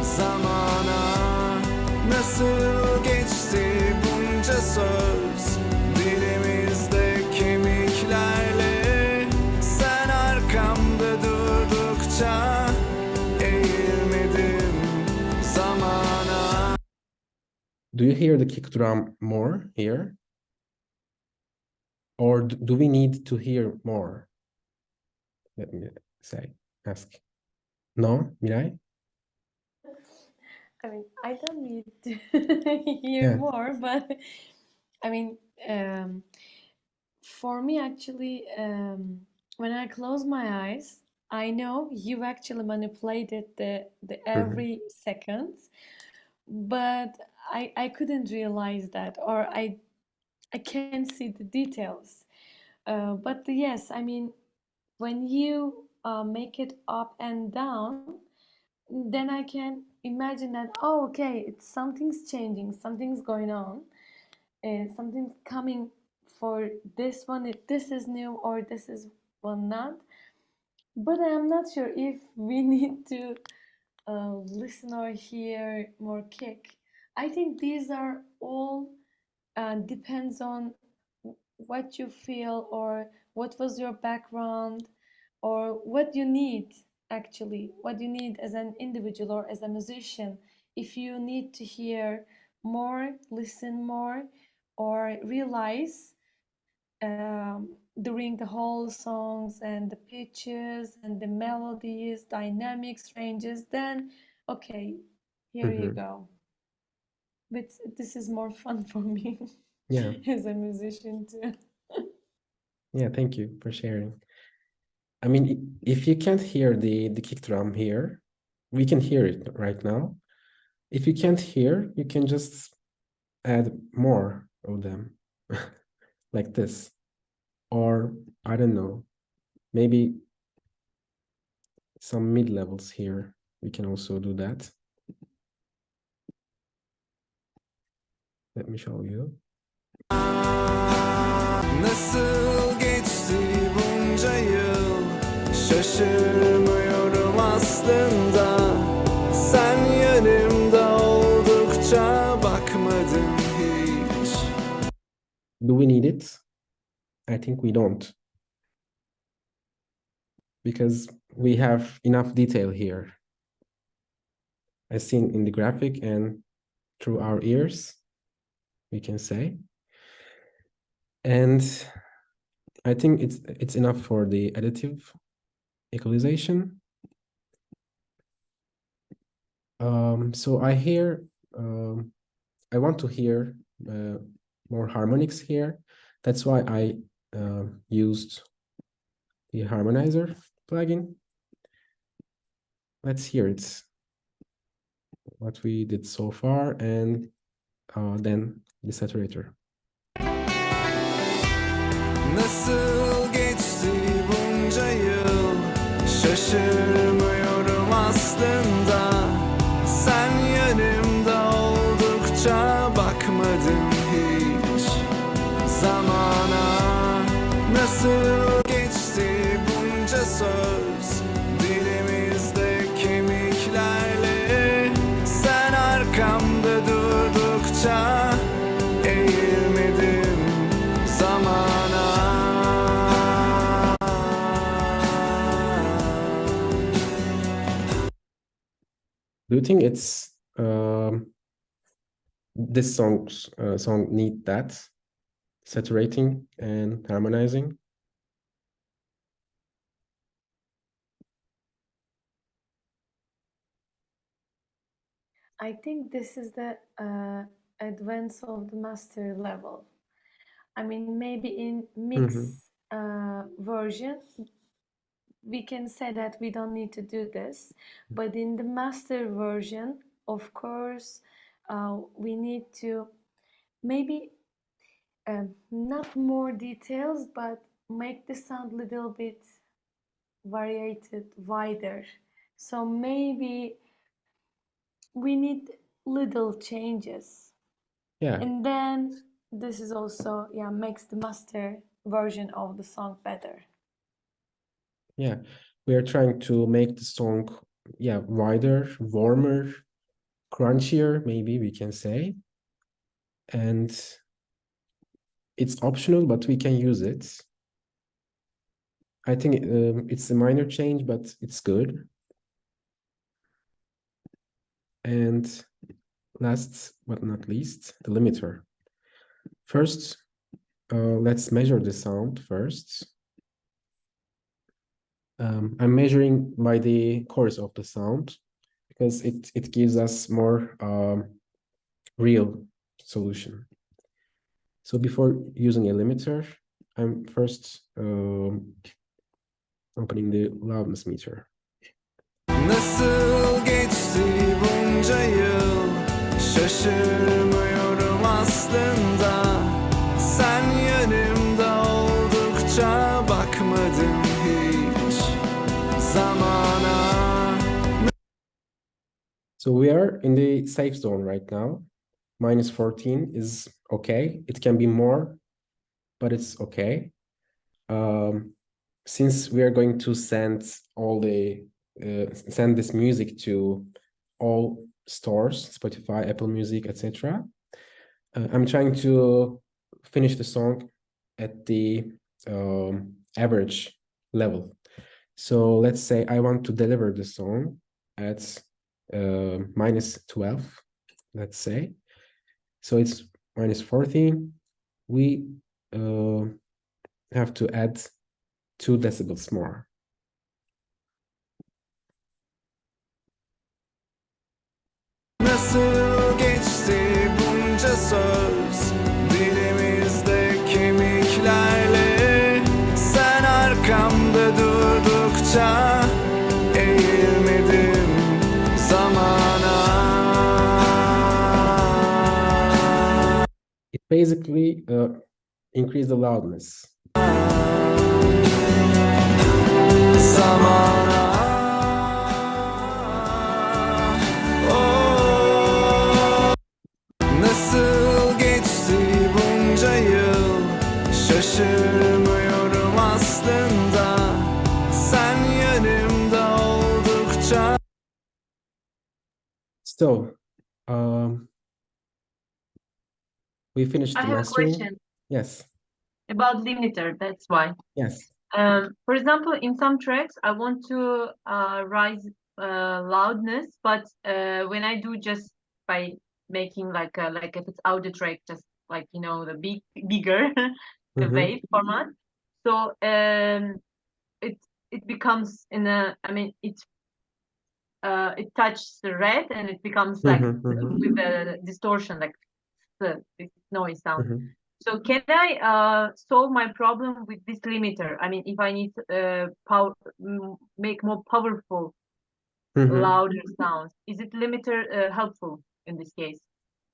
Zamana nasıl geçti bunca söz, dilimizde kemiklerle. Sen arkamda durdukça eğilmedim zamana. Do you hear the kick drum more here? Or do we need to hear more? Let me ask. No, Miray? I mean, I don't need to hear Yeah. more, but I mean, for me, actually, when I close my eyes, I know you actually manipulated the every seconds, but I couldn't realize that, or I can't see the details. But yes, I mean, when you make it up and down, then I can imagine that, oh, okay, it's something's changing, something's going on, something's coming for this one, if this is new or this is one not. But I am not sure if we need to listen or hear more kick. I think these are all depends on what you feel or what was your background or what you need, actually what you need as an individual or as a musician. If you need to hear more, listen more, or realize during the whole songs and the pitches and the melodies, dynamics, ranges, then okay, here you go. But this is more fun for me. Yeah. As a musician too. Yeah, thank you for sharing. I mean, if you can't hear the kick drum here, we can hear it right now. If you can't hear, you can just add more of them like this. Or I don't know, maybe some mid levels here. We can also do that. Let me show you. Nasıl geçti bunca yıl, şaşırmıyorum aslında. Sen yanımda oldukça bakmadım hiç. Do we need it? I think we don't. Because we have enough detail here. As seen in the graphic and through our ears, we can say. And I think it's enough for the additive equalization. So I hear, I want to hear more harmonics here. That's why I used the harmonizer plugin. Let's hear it, what we did so far, and then the saturator. Nasıl geçti bunca yıl, şaşırmıyorum aslında. Sen yanımda oldukça bakmadım hiç. Zamana nasıl geçti bunca söz, dilimizde kemiklerle. Sen doldukça eğilmedim zamana. Do you think it's this song need that saturating and harmonizing? I think this is the advance of the master level. I mean, maybe in mix version, we can say that we don't need to do this, but in the master version, of course, we need to maybe not more details, but make the sound a little bit variated, wider. So maybe we need little changes. Yeah. And then this is also, yeah, makes the master version of the song better. Yeah, we are trying to make the song, wider, warmer, crunchier, maybe we can say. And it's optional, but we can use it. I think it's a minor change, but it's good. And last but not least, the limiter. First, let's measure the sound first. I'm measuring by the chorus of the sound because it gives us more real solution. So before using a limiter, I'm first opening the loudness meter. Nasıl geçti bunca yıl, şaşırmıyorum aslında. Sen yanımda oldukça bakmadım hiç zamana. So we are in the safe zone right now. -14 is okay. It can be more, but it's okay. Since we are going to send send this music to all stores, Spotify, Apple Music, etc. I'm trying to finish the song at the average level. So let's say I want to deliver the song at -12, let's say. So it's -14. We have to add 2 decibels more. Nasıl geçti bunca söz, dilimizde kemiklerle. Sen arkamda durdukça eğilmedim zamana. It basically increase the loudness. Zamana. Oh. Nasıl geçti bunca yıl, şaşırmıyorum aslında. Sen yanımda oldukça. So we finished I the have a mastering. question Yes. about limiter, that's why. Yes. For example, in some tracks, I want to rise loudness, but when I do just by making like if it's audio track, just like the bigger the wave format, so it becomes it touches the red and it becomes like with the distortion, like this noise sound. So can I solve my problem with this limiter? I mean, if I need make more powerful, louder sounds, is it limiter helpful in this case?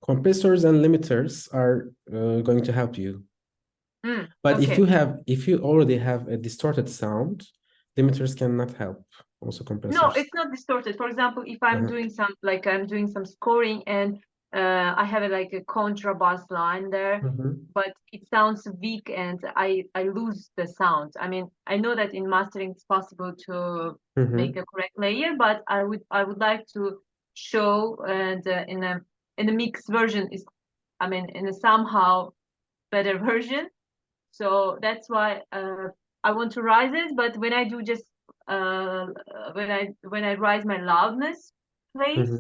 Compressors and limiters are going to help you. But okay. if you already have a distorted sound, limiters cannot help. Also compressors. No, it's not distorted. For example, if I'm doing some scoring and I have a contrabass line there, but it sounds weak and I lose the sound. I mean, I know that in mastering it's possible to make a correct layer, but I would like to show and in a mixed version I mean, in a somehow better version. So that's why I want to rise it. But when I do just when I rise my loudness place,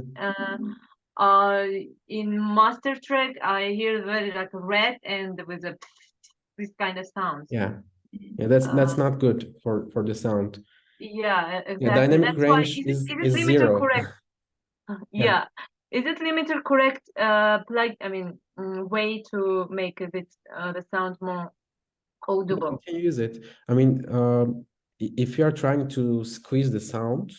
in master track, I hear very like a red and with a this kind of sounds. Yeah, that's not good for the sound. Yeah, Yeah, exactly. dynamic That's why range is is limiter zero. correct? Yeah. Yeah. Is it limiter correct way to make it the sound more You audible? can use it. I mean, if you are trying to squeeze the sound,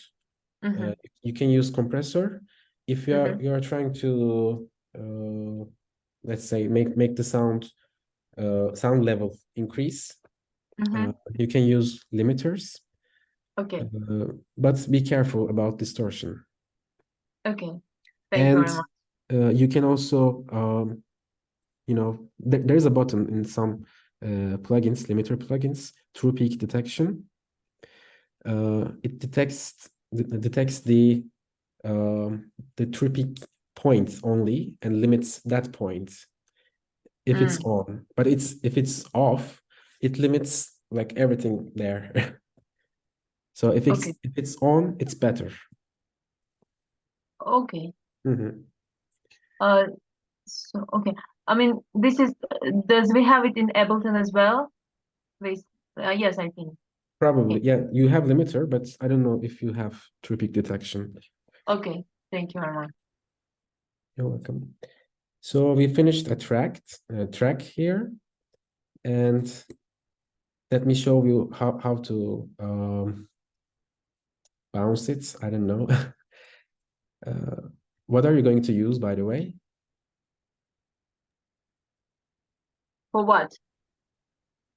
you can use compressor. If you are trying to let's say make the sound level increase, you can use limiters. Okay. But be careful about distortion. Okay. Thank you very much. You can also there's a button in some plugins, limiter plugins, true peak detection. It detects the true peak point only and limits that point if it's on. But if it's off, it limits like everything there. So if it's on, it's better. Okay. Mm-hmm. So okay. I mean, this is does we have it in Ableton as well? Yes, I think. Probably, yeah. You have limiter, but I don't know if you have true peak detection. Okay, thank you very much. You're welcome. So we finished a track here, and let me show you how to bounce it. I don't know. What are you going to use, by the way? For what?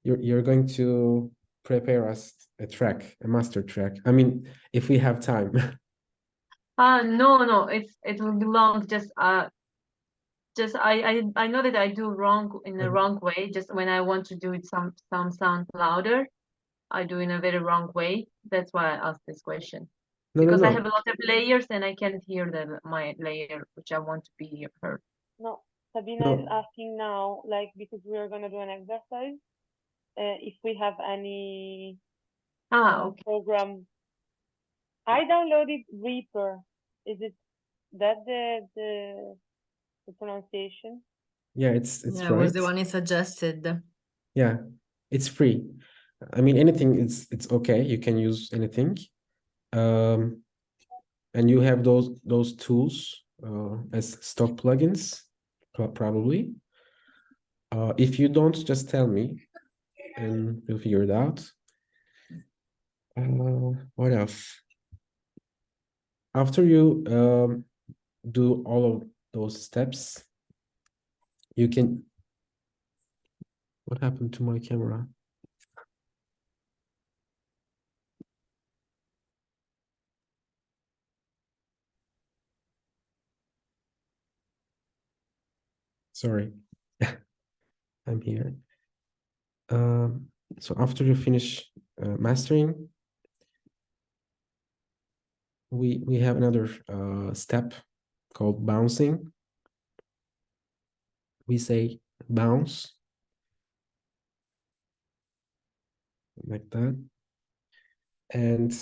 You're going to prepare us a master track. I mean, if we have time. No, it will be long. Just I know that I do wrong in the wrong way. Just when I want to do it some sound louder, I do in a very wrong way. That's why I asked this question. Because I have a lot of layers and I can't hear my layer which I want to be heard. No, Sabina is asking now, like, because we are gonna do an exercise, if we have any program. I downloaded Reaper. Is it that the pronunciation? Yeah, it's Yeah, right. it was the one he suggested. Yeah, it's free. I mean, anything it's okay. You can use anything. And you have those tools as stock plugins, probably. If you don't, just tell me, and we'll figure it out. What else? After you do all of those steps, you can. What happened to my camera? Sorry, I'm here. So after you finish mastering, we have another step called bouncing. We say bounce like that, and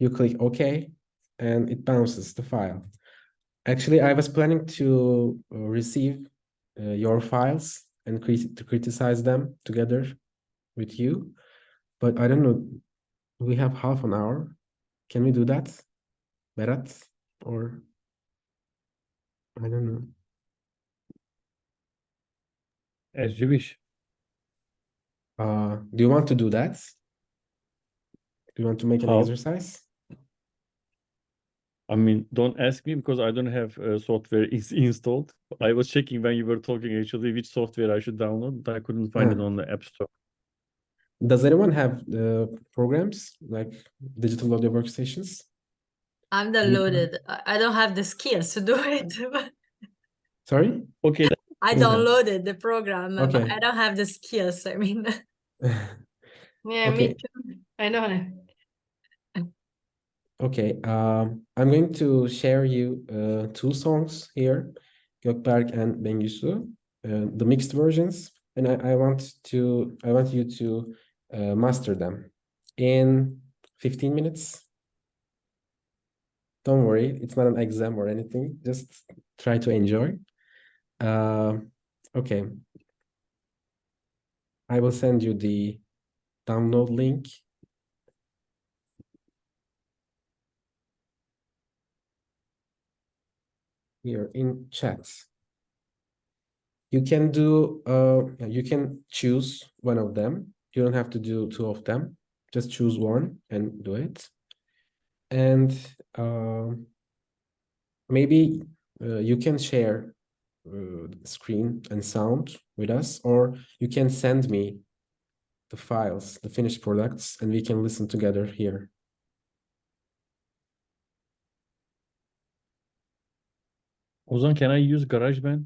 you click OK, and it bounces the file. Actually, I was planning to receive your files and to criticize them together with you, but I don't know. We have half an hour. Can we do that, Berat? Or I don't know. As you wish. Do you want to do that? Do you want to make an exercise? I mean, don't ask me because I don't have software installed. I was checking when you were talking actually which software I should download. I couldn't find it on the App Store. Does anyone have programs like digital audio workstations? I've downloaded. I don't have the skills to do it. Sorry? Okay. I downloaded the program, but Okay. I don't have the skills. I mean, Yeah, me too. I don't know. Okay, I'm going to share you two songs here, Gökberk and Bengisu. the mixed versions, and I want you to master them in 15 minutes. Don't worry, it's not an exam or anything. Just try to enjoy. Okay. I will send you the download link. Here in chat. You can you can choose one of them. You don't have to do two of them. Just choose one and do it. And maybe you can share screen and sound with us, or you can send me the files, the finished products, and we can listen together here. Ozan, can I use GarageBand?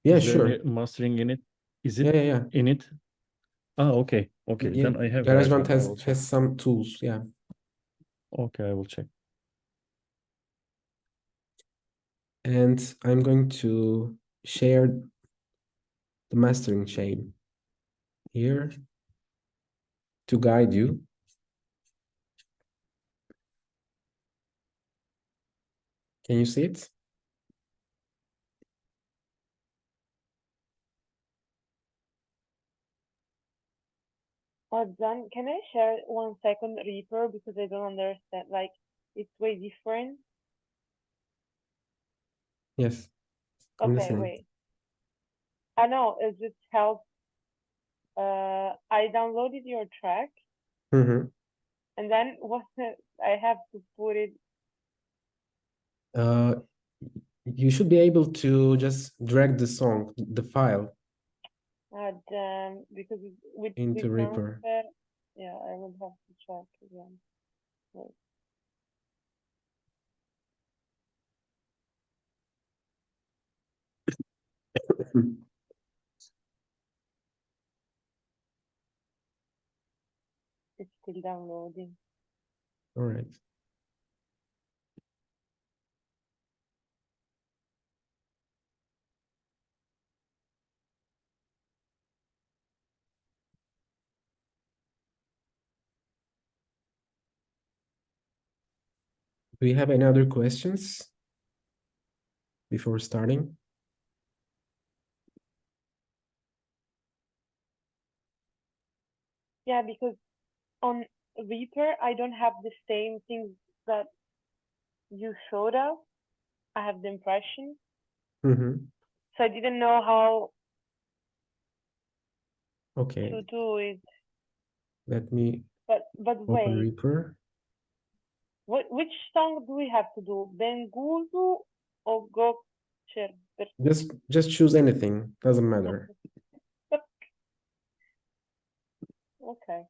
Yeah, Is there sure. any mastering in it? Is it Yeah. in it? Ah, okay. Okay. Yeah. Then I have GarageBand GarageBand. I will check. has some tools. Yeah. Okay, I will check. And I'm going to share the mastering chain here to guide you. Can you see it? Ozan, can I share 1 second Reaper because I don't understand? Like, it's way different. Yes. I'm Okay, listening. wait. I know it just helps. I downloaded your track, Mm-hmm. and then what? I have to put it. You should be able to just drag the song, the file, Because with into Reaper. transfer, yeah, I would have to check again. Wait. It's still downloading. All right. Do you have any other questions before starting? Yeah, because on Reaper, I don't have the same things that you showed us. I have the impression. Mm-hmm. So I didn't know how Okay. to do it. Let me But open wait, Reaper. which song do we have to do? Benguzu or Gökçe? Just choose anything. Doesn't matter. Okay.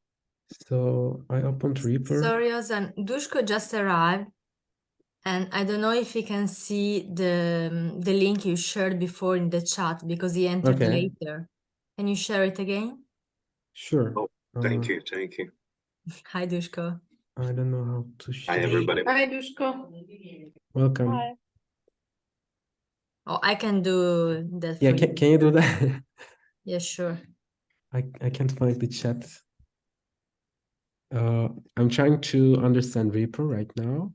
So I opened Reaper. Sorry, Ozan. Dushko just arrived, and I don't know if he can see the link you shared before in the chat because he entered Okay. later. Can you share it again? Sure. Oh, thank you. Thank you. Hi, Dushko. I don't know how to share. Hi, everybody. Hi, Dushko. Welcome. Hi. Oh, I can do that Yeah, for you. can you do that? Yeah, sure. I can't find the chat. I'm trying to understand Reaper right now.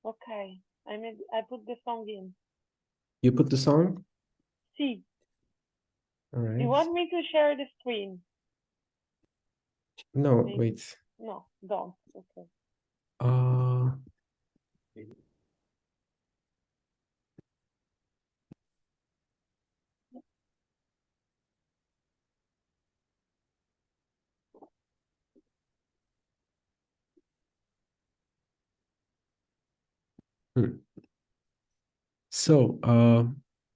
Okay. I put the song in. You put the song? See, All right. you want me to share the screen? No, Maybe. wait. No, don't. Okay. So,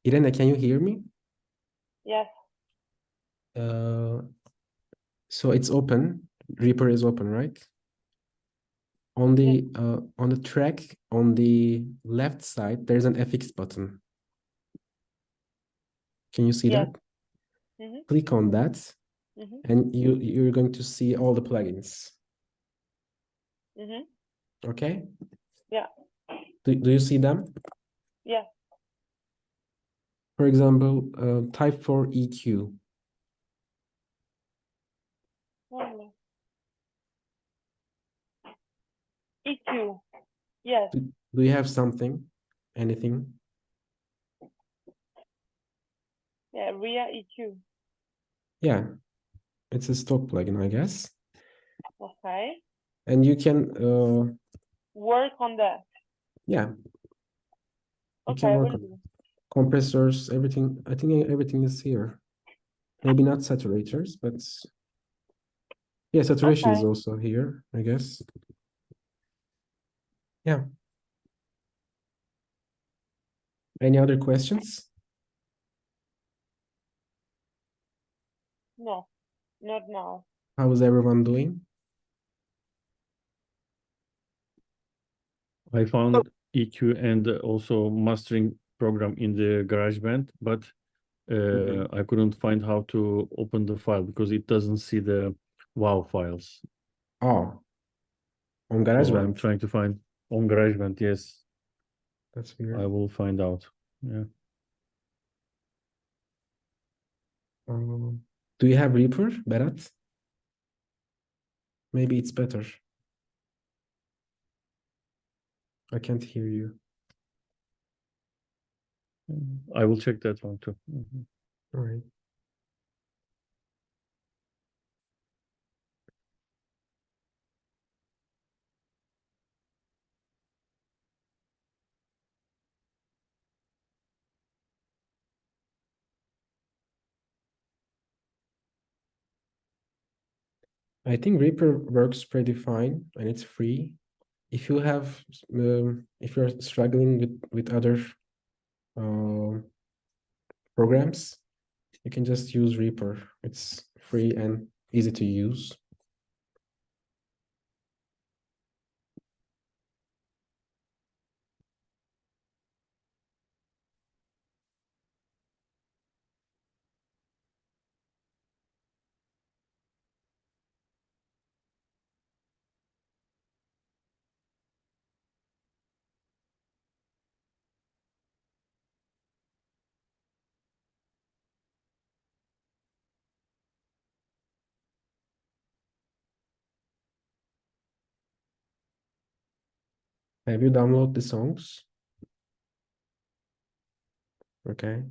Irene, can you hear me? Yes. So it's open. Reaper is open, right? On the track on the left side, there's an FX button. Can you see Yes. that? Mm-hmm. Click on that. and you're going to see all the plugins. Okay? Yeah. Do you see them? Yeah. For example, type for EQ. Oh. EQ. Yes. Do you have something? Anything? Yeah, RIA EQ. Yeah, it's a stock plugin, I guess. Okay. And you can Work on that. yeah, you Okay, can I work will on do. compressors, everything. I think everything is here. Maybe not saturators, but yeah, saturation is Okay. also here, I guess. Yeah. Any other questions? No, not now. How is everyone doing? I found EQ and also mastering program in the GarageBand, but I couldn't find how to open the file because it doesn't see the WAV files. Oh, on So I'm GarageBand. trying to find on GarageBand. Yes, That's I weird. will find out. Yeah. Do you have Reaper, Berat? Maybe it's better. I can't hear you. I will check that one too. Mhm. All right. I think Reaper works pretty fine and it's free. If you have, if you're struggling with other programs, you can just use Reaper. It's free and easy to use. Have you downloaded the songs? Okay.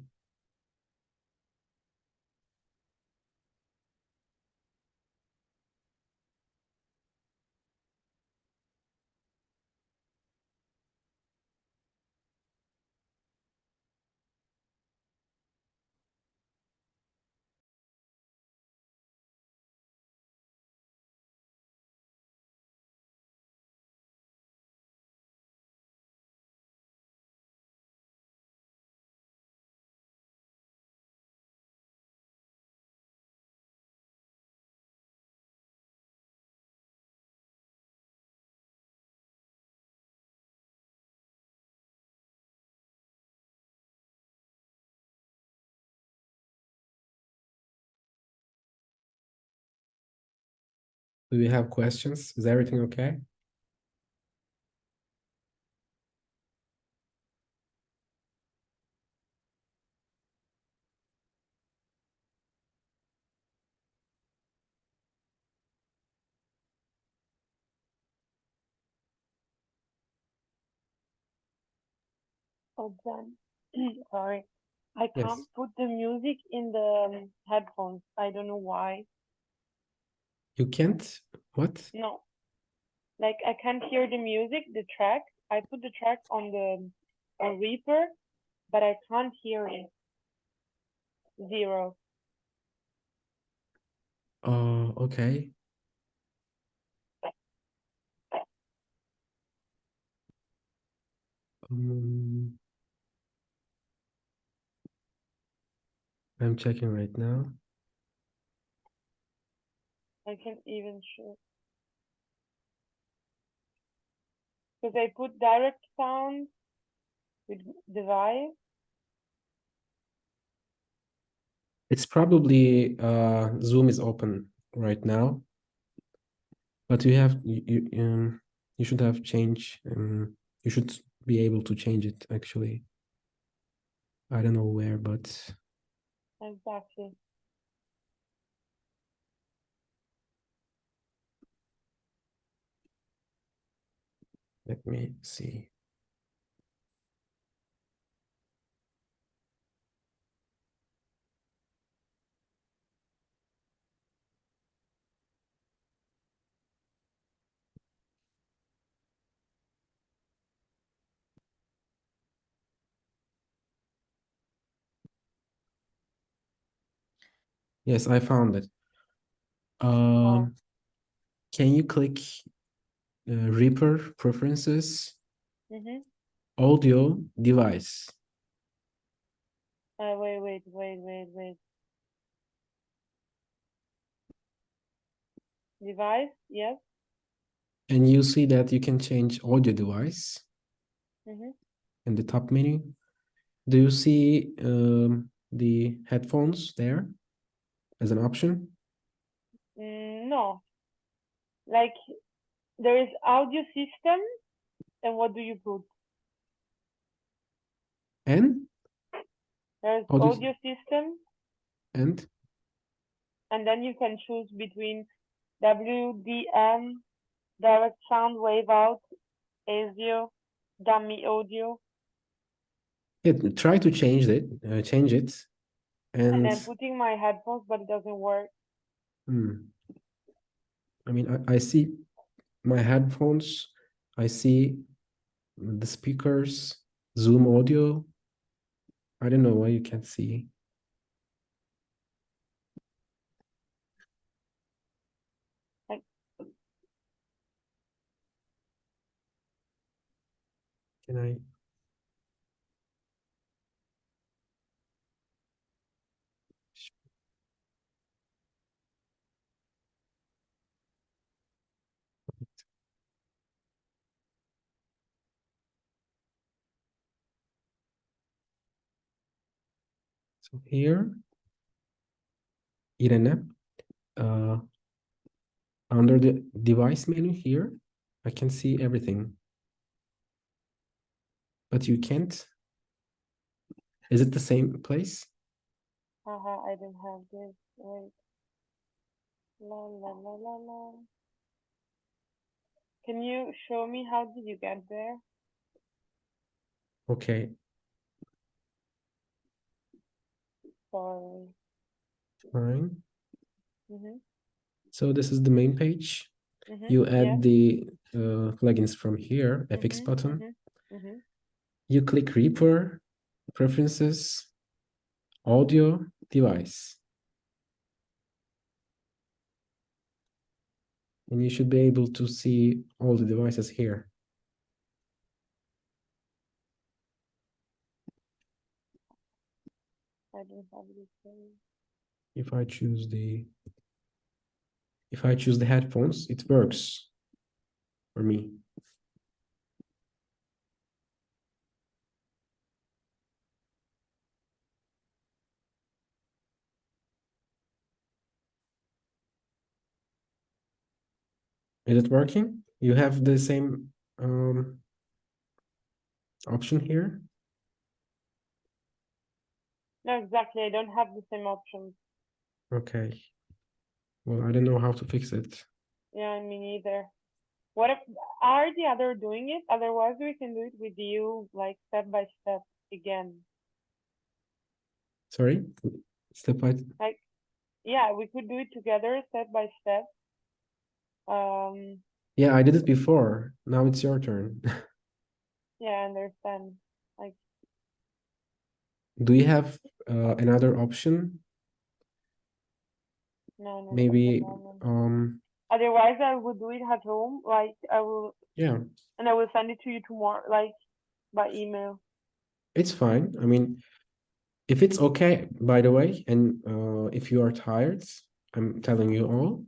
Do you have questions? Is everything okay? Ozran, sorry. I Yes. can't put the music in the headphones. I don't know why. You can't? What? No, like I can't hear the music, the track. I put the track on the on Reaper, but I can't hear it. Zero. Oh, okay. I'm checking right now. I can't even show because I put direct sound with device. It's probably Zoom is open right now, but you should have changed. You should be able to change it actually. I don't know where, but Exactly. let me see. Yes, I found it. Can you click Reaper preferences, Mm-hmm. audio device? Wait. Device, yes. And you see that you can change audio device Mm-hmm. in the top menu. Do you see the headphones there as an option? No. Like there is audio system, and what do you put? And There's audio audio system, and and then you can choose between WDM, direct sound wave out, ASIO, dummy audio, yeah, try to change it, and and I'm putting my headphones, but it doesn't work. I mean, I see my headphones, I see the speakers, Zoom audio. I don't know why you can't see. Like, Can I? So here, Irene, under the device menu here, I can see everything. But you can't. Is it the same place? I don't have this. Wait. La. Can you show me how did you get there? Okay, Sorry. fine. Mm-hmm. So this is the main page. Mm-hmm. You add Yes. the plugins from here, FX button. Mm-hmm. You click Reaper, Preferences, Audio, Device. And you should be able to see all the devices here. I don't have this thing. If I choose the headphones, it works for me. Is it working? You have the same option here? No, exactly. I don't have the same options. Okay. Well, I don't know how to fix it. Yeah, me neither. What if are the other doing it? Otherwise, we can do it with you, like step by step again. Sorry? Step by... Like, yeah, we could do it together, step by step. Yeah, I did it before. Now it's your turn. Yeah, I understand. Like, Do you have another option? no, not at the Maybe moment. Otherwise, I would do it at home. Like, I will, yeah, and I will send it to you tomorrow, like by email. it's fine. I mean, if it's okay, by the way, and if you are tired, I'm telling you all,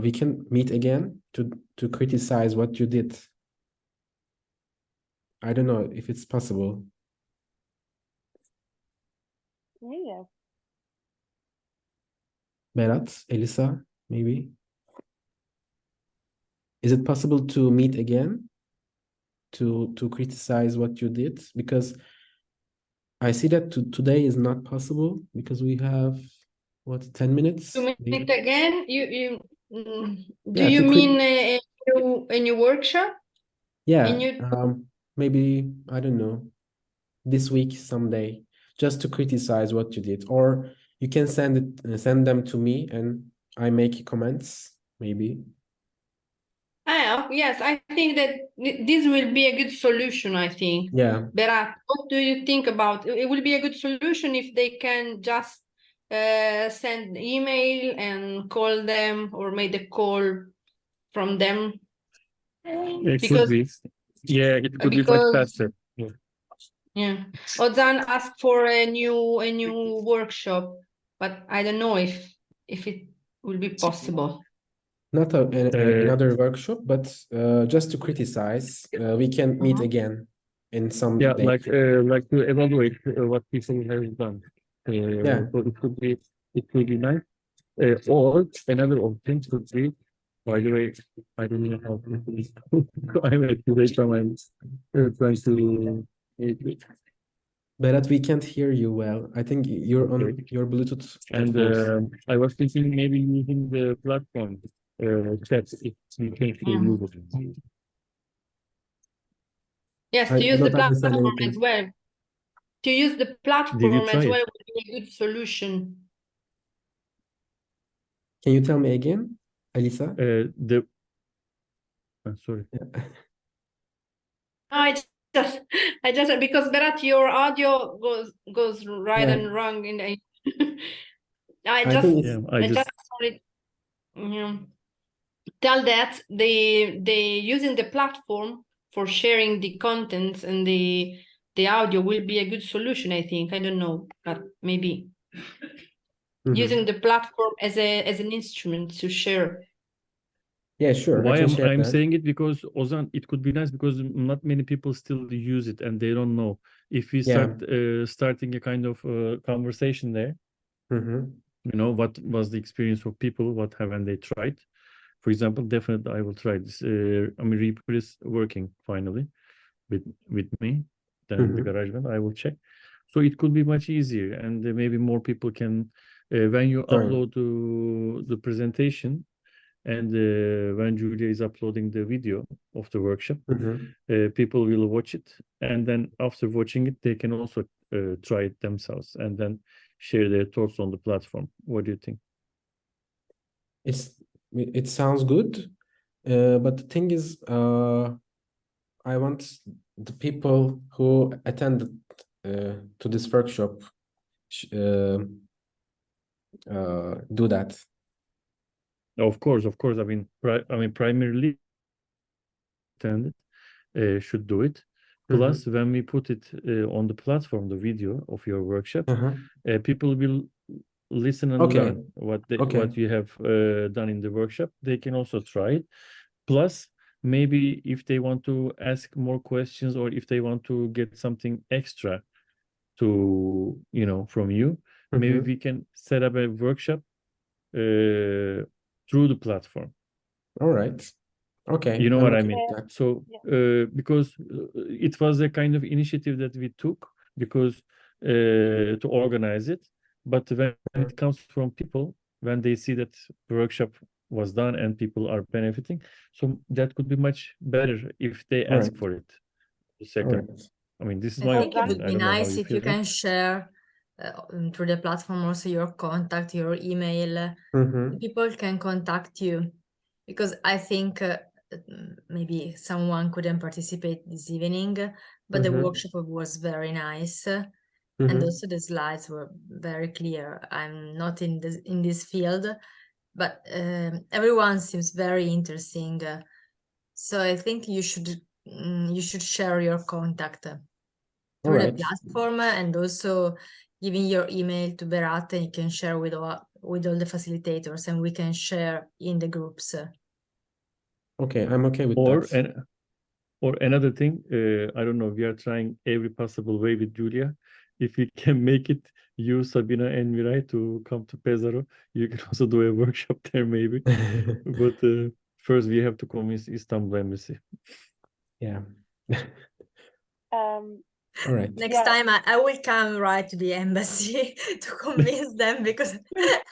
we can meet again to criticize what you did. I don't know if it's possible. Yes. Berat, Elisa, maybe? Is it possible to meet again to criticize what you did? Because I see that today is not possible because we have what 10 minutes? To maybe? meet again, do Yeah, you to mean a new workshop? Yeah, new maybe I don't know, this week someday, just to criticize what you did, or you can send them to me and I make comments, maybe. Yes, I think that this will be a good solution, I think. Yeah. Berat, what do you think about it? It will be a good solution if they can just send email and call them or make a call from them. It Because could be. Yeah, it could be much because faster. Yeah. yeah, Ozan asked for a new workshop, but I don't know if it will be possible. Not another workshop, but just to criticize, we can meet again in some Yeah, day. like to evaluate what people have done. Yeah. So it could be nice. Or another option could be, by the way, I don't know how to I'm actually trying to Berat, we can't hear you well. I think you're on Okay. your Bluetooth And headphones. I was thinking maybe using the platform chat if you can still use it. Yes, I to use the don't understand platform as anything. well. To use the Did you platform try as it? well would be a good solution. Can you tell me again, Elisa? Sorry. Yeah. just I just because Berat, your audio goes right Yeah. and wrong in the I think it's Yeah, I just sorry. Tell that they using the platform for sharing the contents and the audio will be a good solution, I think. I don't know, but maybe using the platform as an instrument to share. Yeah, sure. I Why can share I'm that. saying it because Ozan, it could be nice because not many people still use it and they don't know. If we Yeah. start starting a kind of conversation there, you know, what was the experience of people, what haven't they tried? For example, definitely I will try this. I mean, Reaper is working finally with me. Then the GarageBand, I will check. So it could be much easier, and maybe more people can when you Right. upload to the presentation, and when Julia is uploading the video of the workshop, people will watch it, and then after watching it, they can also try it themselves, and then share their thoughts on the platform. What do you think? It sounds good, but the thing is, I want the people who attended to this workshop do that. Of course. I mean, primarily attended should do it. Plus, when we put it on the platform, the video of your workshop, people will listen and learn what you have done in the workshop. They can also try it. Plus, maybe if they want to ask more questions or if they want to get something extra to, you know, from you, maybe we can set up a workshop through the platform. All right. Okay. You know I'm what I okay mean? with that. So because it was a kind of initiative that we took because to organize it, but when it comes from people, when they see that the workshop was done and people are benefiting, so that could be much better if they All ask right. for it. The All second, right. I mean, this is I my think it opinion. would I be don't know how nice you if feel. you can share through the platform also your contact, your email. People can contact you because I think maybe someone couldn't participate this evening, but the workshop was very nice. And also the slides were very clear. I'm not in this field, but everyone seems very interesting. So I think you should share your contact through the platform and also giving your email to Berat, and you can share with all the facilitators, and we can share in the groups. Okay, I'm okay with that. Or another thing, I don't know, we are trying every possible way with Julia. if we can make it you, Sabina, and Miray to come to Pesaro, you can also do a workshop there maybe. But first we have to convince Istanbul Embassy. Yeah. Um, All right. Next Yeah. time I will come right to the embassy to convince them, because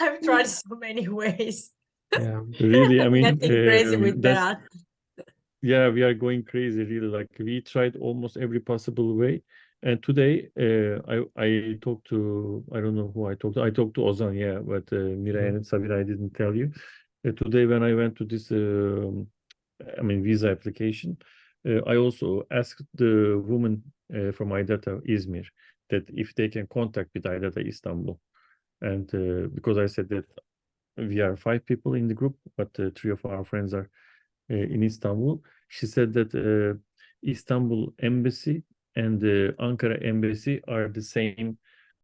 I've tried so many ways. Yeah. Really, I I'm mean, getting crazy with that's that. yeah, we are going crazy really. Like we tried almost every possible way. And today, I talked to, I don't know who I talked to. I talked to Ozan, yeah, but Miray and Sabina, I didn't tell you. Today when I went to this, I mean, visa application, I also asked the woman from iData Izmir that if they can contact with iData Istanbul. And because I said that we are 5 people in the group, but 3 of our friends are in Istanbul. She said that Istanbul Embassy and the Ankara Embassy are the same